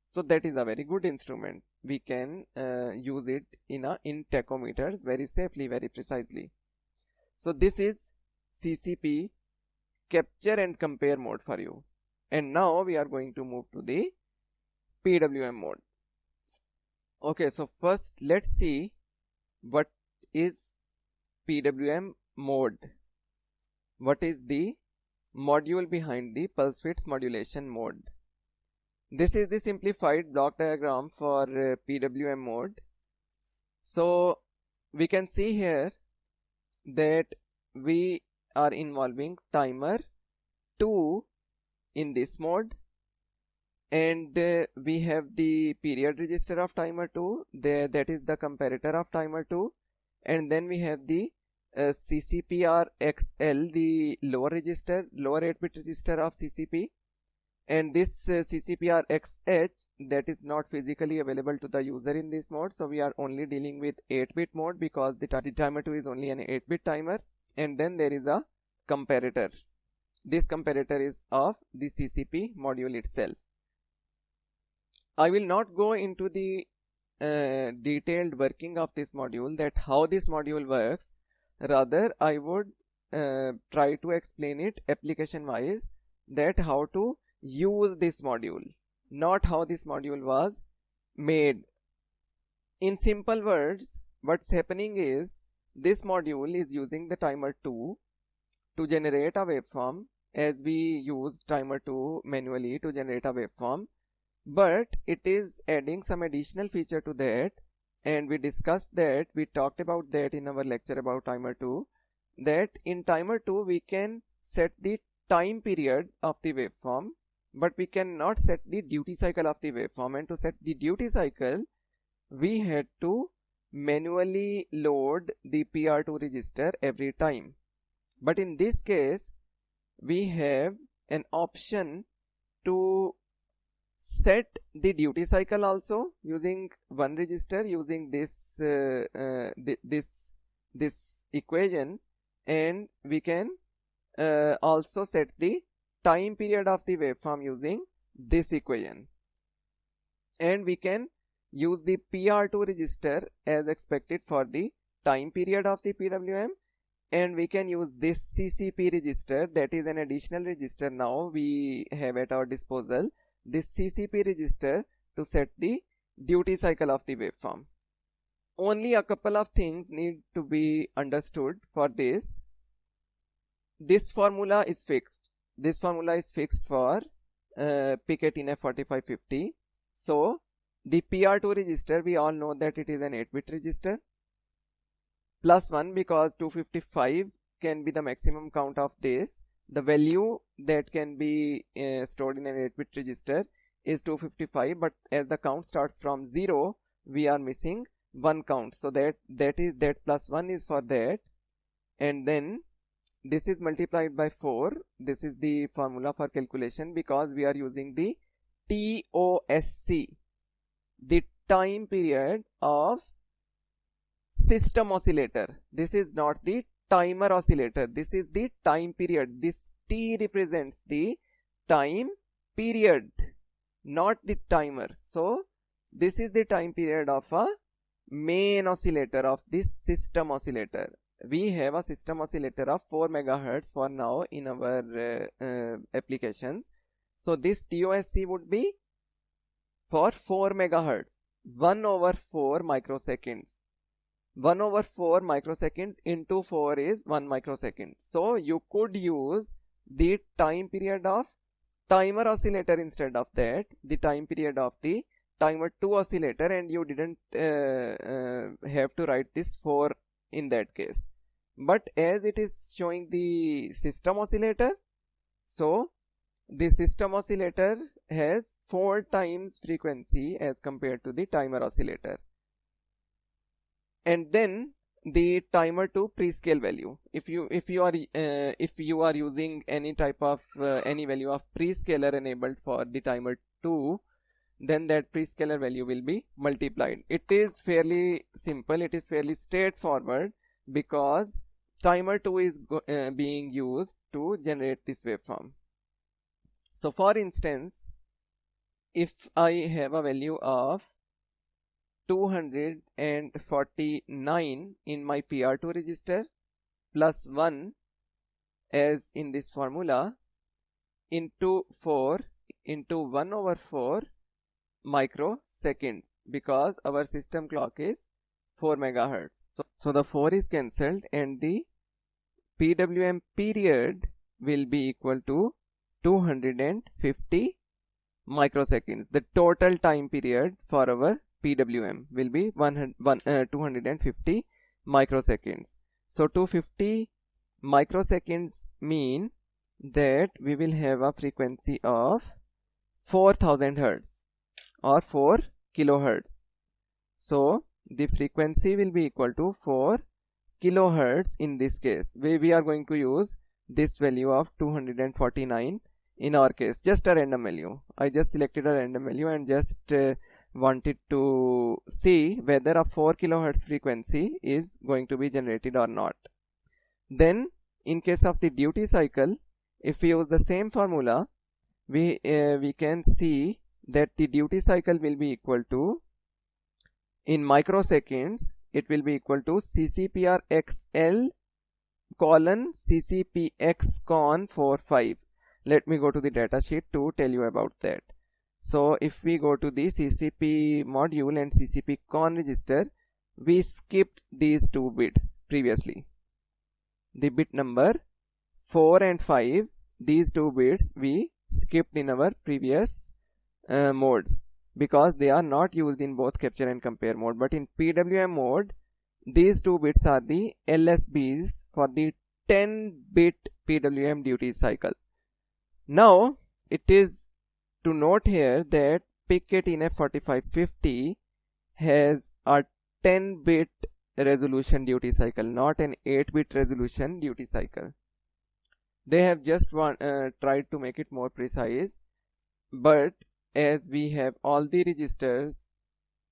So that is a very good instrument. We can use it in tachometers very safely, very precisely. So this is CCP capture and compare mode for you. And now we are going to move to the PWM mode. Okay, so first let's see what is PWM mode. What is the module behind the pulse width modulation mode? This is the simplified block diagram for PWM mode. So we can see here that we are involving timer 2 in this mode, and we have the period register of timer 2 there, that is the comparator of timer 2, and then we have the CCPR-XL, the lower 8-bit register of CCP, and this CCPR-XH, that is not physically available to the user in this mode. So we are only dealing with 8-bit mode because the timer 2 is only an 8-bit timer. And then there is a comparator. This comparator is of the CCP module itself. I will not go into the detailed working of this module, that how this module works. Rather, I would try to explain it application wise, that how to use this module, not how this module was made. In simple words, what's happening is this module is using the timer 2 to generate a waveform, as we use timer 2 manually to generate a waveform, but it is adding some additional feature to that, and we discussed that, we talked about that in our lecture about timer 2, that in timer 2 we can set the time period of the waveform, but we cannot set the duty cycle of the waveform. And to set the duty cycle, we had to manually load the PR2 register every time. But in this case, we have an option to set the duty cycle also using one register, using this this equation, and we can also set the time period of the waveform using this equation, and we can use the PR2 register as expected for the time period of the PWM, and we can use this CCP register, that is an additional register now we have at our disposal, this CCP register, to set the duty cycle of the waveform. Only a couple of things need to be understood for this. This formula is fixed. This formula is fixed for PKTNF 4550. So the PR2 register, we all know that it is an 8-bit register, plus 1, because 255 can be the maximum count of this. The value that can be stored in an 8-bit register is 255, but as the count starts from 0, we are missing 1 count. So that plus 1 is for that, and then this is multiplied by 4. This is the formula for calculation, because we are using the TOSC, the time period of system oscillator. This is not the timer oscillator, this is the time period. This T represents the time period, not the timer. So this is the time period of a main oscillator of this system oscillator. We have a system oscillator of 4 megahertz for now in our applications. So this TOSC would be for 4 megahertz, 1 over 4 microseconds. 1 over 4 microseconds into 4 is 1 microsecond. So you could use the time period of timer oscillator instead of that, the time period of the timer 2 oscillator, and you didn't have to write this 4 in that case. But as it is showing the system oscillator, so the system oscillator has 4 times frequency as compared to the timer oscillator. and then the timer to prescale value. If you are using any type of any value of prescaler enabled for the timer 2, then that prescaler value will be multiplied. It is fairly simple, it is fairly straightforward, because timer 2 is being used to generate this waveform. So for instance, if I have a value of 249 in my PR2 register plus 1 as in this formula into 4 into 1 over 4 microseconds, because our system clock is 4 megahertz. So the 4 is cancelled and the PWM period will be equal to 250 microseconds. The total time period for our PWM will be 250 microseconds. So 250 microseconds mean that we will have a frequency of 4000 Hertz or 4 kilohertz. So the frequency will be equal to 4 kilohertz. In this case we are going to use this value of 249 in our case, just a random value. I just selected a random value and just wanted to see whether a 4 kilohertz frequency is going to be generated or not. Then in case of the duty cycle, if we use the same formula, we can see that the duty cycle will be equal to, in microseconds, it will be equal to CCPR XL colon CCPX con 45. Let me go to the datasheet to tell you about that. So if we go to the CCP module and CCP con register, we skipped these 2 bits previously. The bit number 4 and 5, these 2 bits we skipped in our previous modes, because they are not used in both capture and compare mode. But in PWM mode, these 2 bits are the LSBs for the 10-bit PWM duty cycle. Now it is to note here that PIC18 F4550 has a 10-bit resolution duty cycle, not an 8-bit resolution duty cycle. They have just tried to make it more precise, but as we have all the registers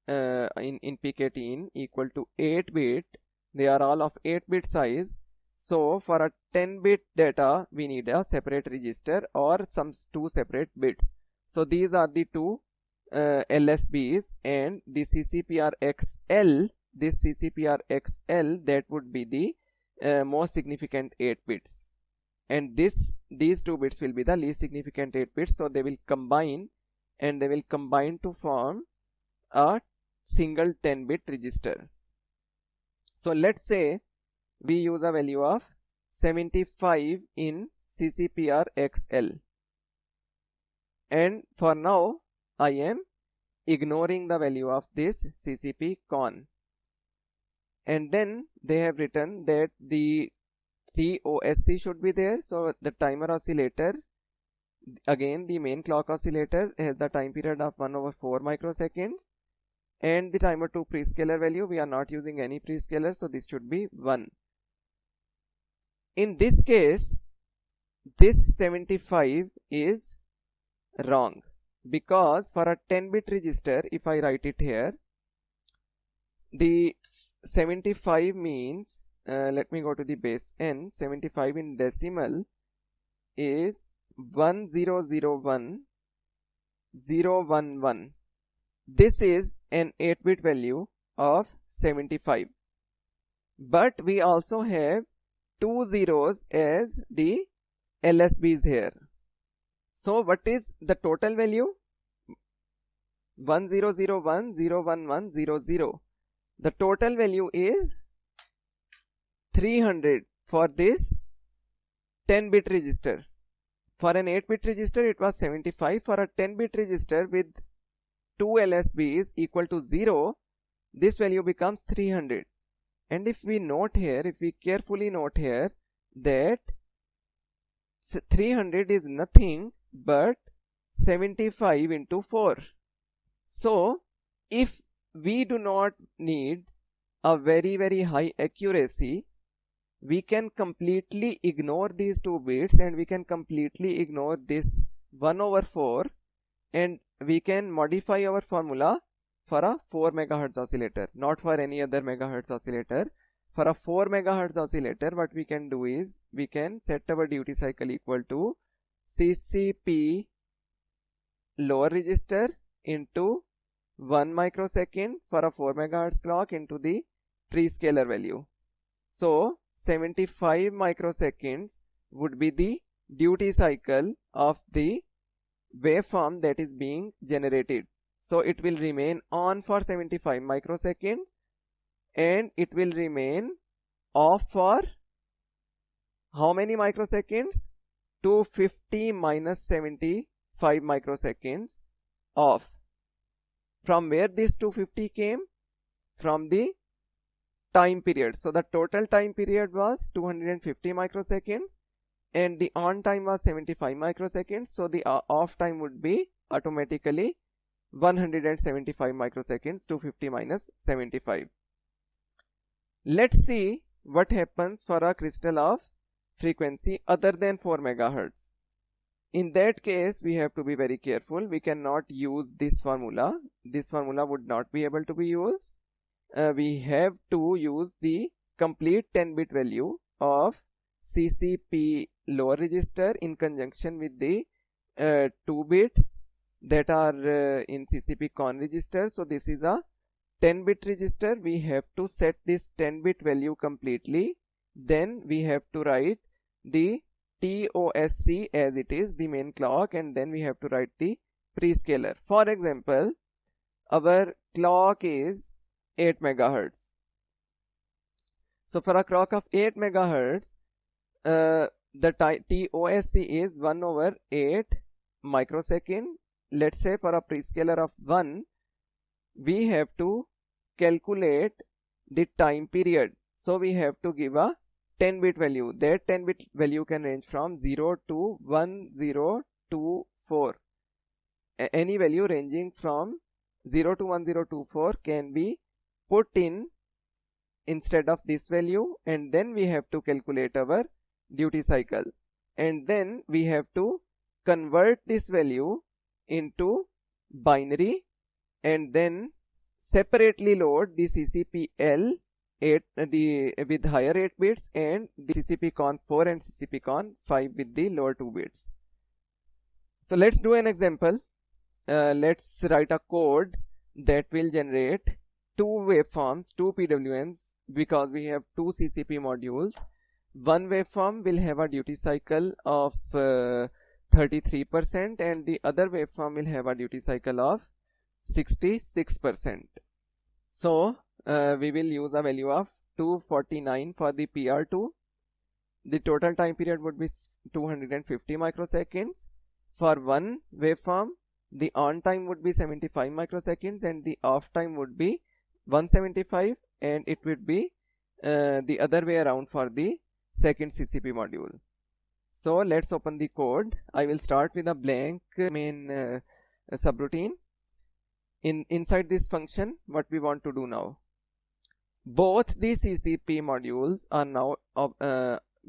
in PIC18 equal to 8-bit, they are all of 8-bit size. So for a 10-bit data, we need a separate register or some 2 separate bits. So these are the 2 LSBs, and the CCPR XL, this CCPR XL, that would be the most significant 8 bits, and these 2 bits will be the least significant 8 bits. So they will combine, and they will combine to form a single 10-bit register. So let's say we use a value of 75 in CCPR XL, and for now I am ignoring the value of this CCP con, and then they have written that the TOSC should be there. So the timer oscillator, again the main clock oscillator, has the time period of 1 over 4 microseconds, and the timer to prescaler value, we are not using any prescaler, so this should be 1. In this case, this 75 is wrong, because for a 10-bit register, if I write it here, the 75 means, let me go to the base n, 75 in decimal is 1001011. This is an 8-bit value of 75, but we also have 2 zeros as the LSBs here. So what is the total value? 1001011100. The total value is 300 for this 10-bit register. For an 8-bit register it was 75. For a 10-bit register with 2 LSBs equal to 0, this value becomes 300. And if we note here, if we carefully note here, that 300 is nothing but 75 into 4. So if we do not need a very high accuracy, we can completely ignore these 2 bits and we can completely ignore this 1/4, and we can modify our formula for a 4 MHz oscillator, not for any other megahertz oscillator. For a 4 MHz oscillator, what we can do is we can set our duty cycle equal to CCP lower register into 1 microsecond for a 4 MHz clock into the pre-scaler value. So 75 microseconds would be the duty cycle of the waveform that is being generated. So it will remain on for 75 microseconds and it will remain off for how many microseconds? 250 minus 75 microseconds off. From where this 250 came? From the time period. So the total time period was 250 microseconds and the on time was 75 microseconds. So the off time would be automatically 175 microseconds, 250 minus 75. Let's see what happens for a crystal of frequency other than 4 MHz. In that case, we have to be very careful. We cannot use this formula. This formula would not be able to be used. We have to use the complete 10-bit value of CCP lower register in conjunction with the 2 bits that are in CCP con register. So this is a 10-bit register. We have to set this 10-bit value completely. Then we have to write the TOSC as it is, the main clock, and then we have to write the prescaler. For example, our clock is 8 MHz. So for a clock of 8 MHz, the TOSC is 1/8 microsecond. Let's say for a prescaler of 1, we have to calculate the time period. So we have to give a 10-bit value. That 10-bit value can range from 0 to 1024. Any value ranging from 0 to 1024 can be put in instead of this value, and then we have to calculate our duty cycle, and then we have to convert this value into binary and then separately load the CCPL 8 with higher 8 bits and the CCP con 4 and CCP con 5 with the lower 2 bits. So let's do an example. Let's write a code that will generate 2 waveforms, 2 PWMs, because we have 2 CCP modules. One waveform will have a duty cycle of 33% and the other waveform will have a duty cycle of 66%. So we will use a value of 249 for the PR2. The total time period would be 250 microseconds. For one waveform, the on time would be 75 microseconds and the off time would be 175, and it would be the other way around for the second CCP module. So let's open the code. I will start with a blank main subroutine. Inside this function, what we want to do now, both the CCP modules are now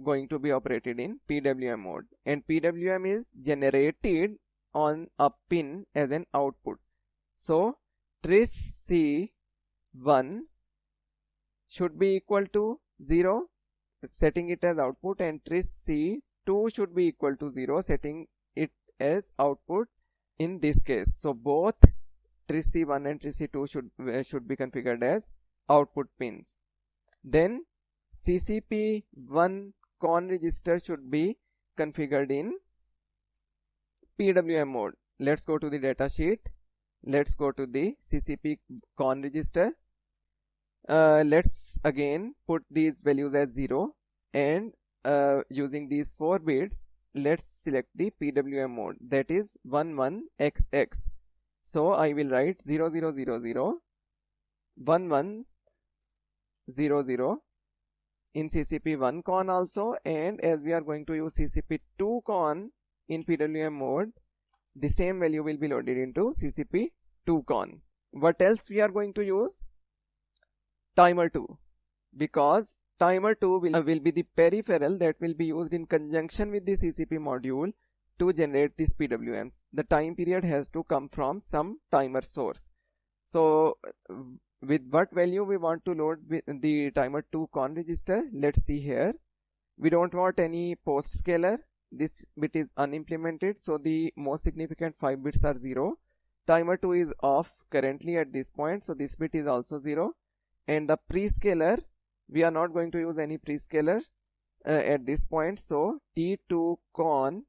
going to be operated in PWM mode, and PWM is generated on a pin as an output. So tris C1 should be equal to 0, setting it as output, and tris C2 should be equal to 0, setting it as output in this case. So both tris C1 and tris C2 should be configured as output pins. Then CCP1 con register should be configured in PWM mode. Let's go to the data sheet. Let's go to the CCP con register. Let's again put these values as 0, and using these 4 bits, let's select the PWM mode, that is 11XX. So I will write 0000 1100 in CCP1 con also, and as we are going to use CCP2 con in PWM mode, the same value will be loaded into CCP2 con. What else we are going to use? timer 2, because timer 2 will be the peripheral that will be used in conjunction with the CCP module to generate these PWMs. The time period has to come from some timer source. So with what value we want to load the timer 2 con register? Let's see here. We don't want any post scaler. This bit is unimplemented, so the most significant 5 bits are 0. Timer 2 is off currently at this point, so this bit is also 0. And the prescaler, we are not going to use any prescaler at this point, so T2 con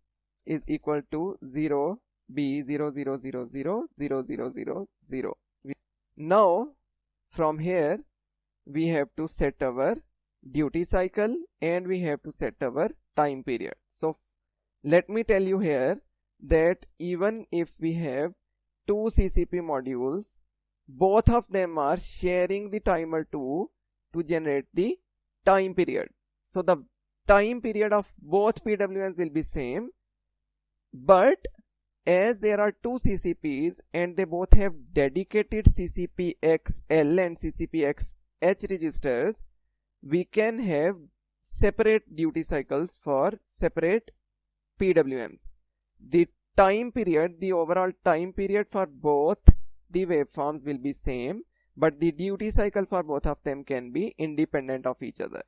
is equal to 0 B 0 0 0 0 0 0 0 0. Now from here we have to set our duty cycle and we have to set our time period. So let me tell you here that even if we have two CCP modules, both of them are sharing the timer 2 to generate the time period. So the time period of both PWMs will be same, but as there are two CCPs and they both have dedicated CCPXL and CCPXH registers, we can have separate duty cycles for separate PWMs. The time period, the overall time period for both the waveforms will be same, but the duty cycle for both of them can be independent of each other.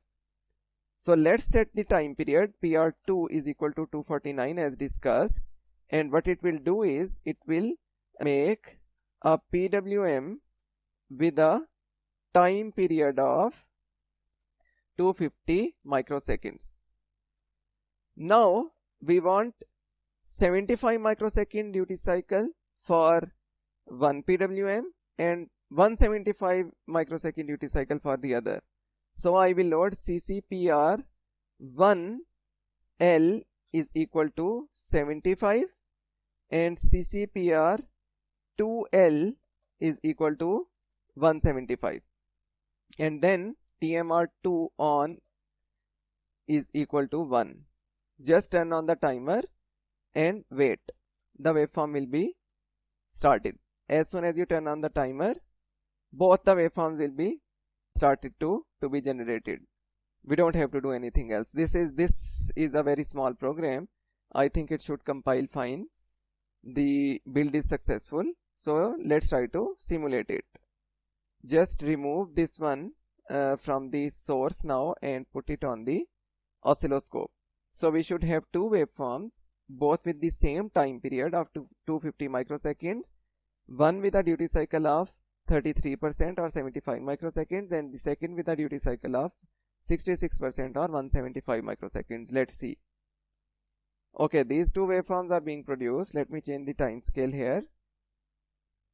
So let's set the time period. PR2 is equal to 249 as discussed, and what it will do is it will make a PWM with a time period of 250 microseconds. Now we want 75 microsecond duty cycle for one PWM and 175 microsecond duty cycle for the other. So I will load CCPR 1L is equal to 75 and CCPR 2L is equal to 175, and then TMR2 on is equal to 1. Just turn on the timer and wait. The waveform will be started. As soon as you turn on the timer, both the waveforms will be started to be generated. We don't have to do anything else. This is a very small program. I think it should compile fine. The build is successful. So let's try to simulate it. Just remove this one from the source now and put it on the oscilloscope. So we should have two waveforms, both with the same time period of 250 microseconds, one with a duty cycle of 33% or 75 microseconds, and the second with a duty cycle of 66% or 175 microseconds. Let's see. Okay, these two waveforms are being produced. Let me change the time scale here.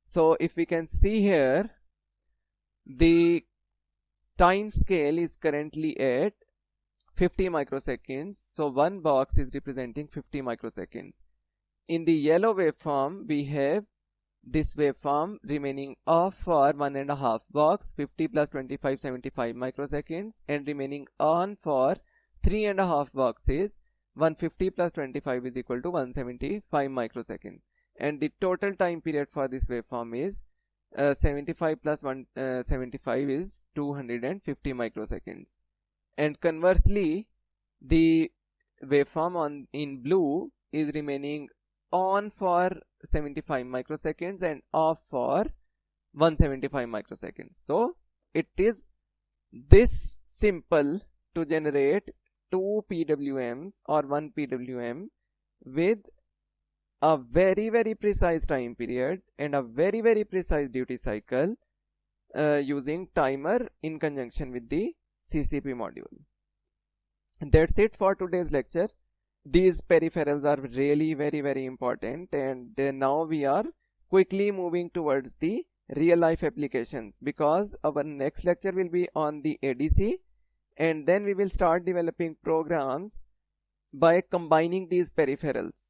So if we can see here, the time scale is currently at 50 microseconds. So one box is representing 50 microseconds. In the yellow waveform, we have this waveform remaining off for 1.5 box, 50 plus 25, 75 microseconds, and remaining on for 3.5 boxes, 150 plus 25 is equal to 175 microseconds. And the total time period for this waveform is 75 plus 175 is 250 microseconds. And conversely, the waveform in blue is remaining on for 75 microseconds and off for 175 microseconds. So it is this simple to generate two PWMs or one PWM with a very precise time period and a very precise duty cycle using timer in conjunction with the CCP module. That's it for today's lecture. These peripherals are really very important, and now we are quickly moving towards the real life applications, because our next lecture will be on the ADC, and then we will start developing programs by combining these peripherals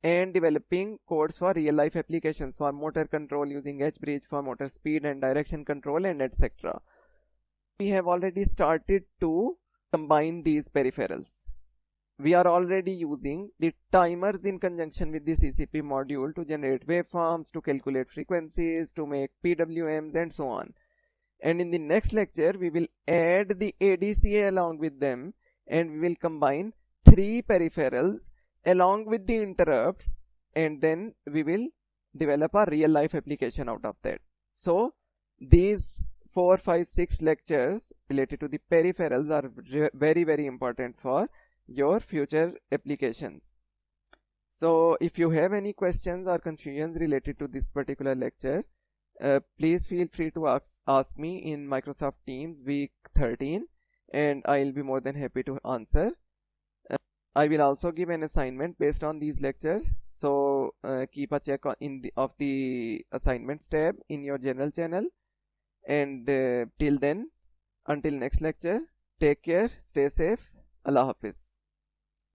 and developing codes for real life applications for motor control using H-bridge, for motor speed and direction control, and etc. We have already started to combine these peripherals. We are already using the timers in conjunction with the CCP module to generate waveforms, to calculate frequencies, to make PWMs, and so on. and in the next lecture we will add the ADCA along with them, and we will combine 3 peripherals along with the interrupts, and then we will develop a real life application out of that. So these 4, 5, 6 lectures related to the peripherals are very important for your future applications. So if you have any questions or confusions related to this particular lecture, please feel free to ask me in Microsoft Teams week 13, and I'll be more than happy to answer. I will also give an assignment based on these lectures, so keep a check on of the assignments tab in your general channel. And till then, until next lecture, take care, stay safe, Allah Hafiz.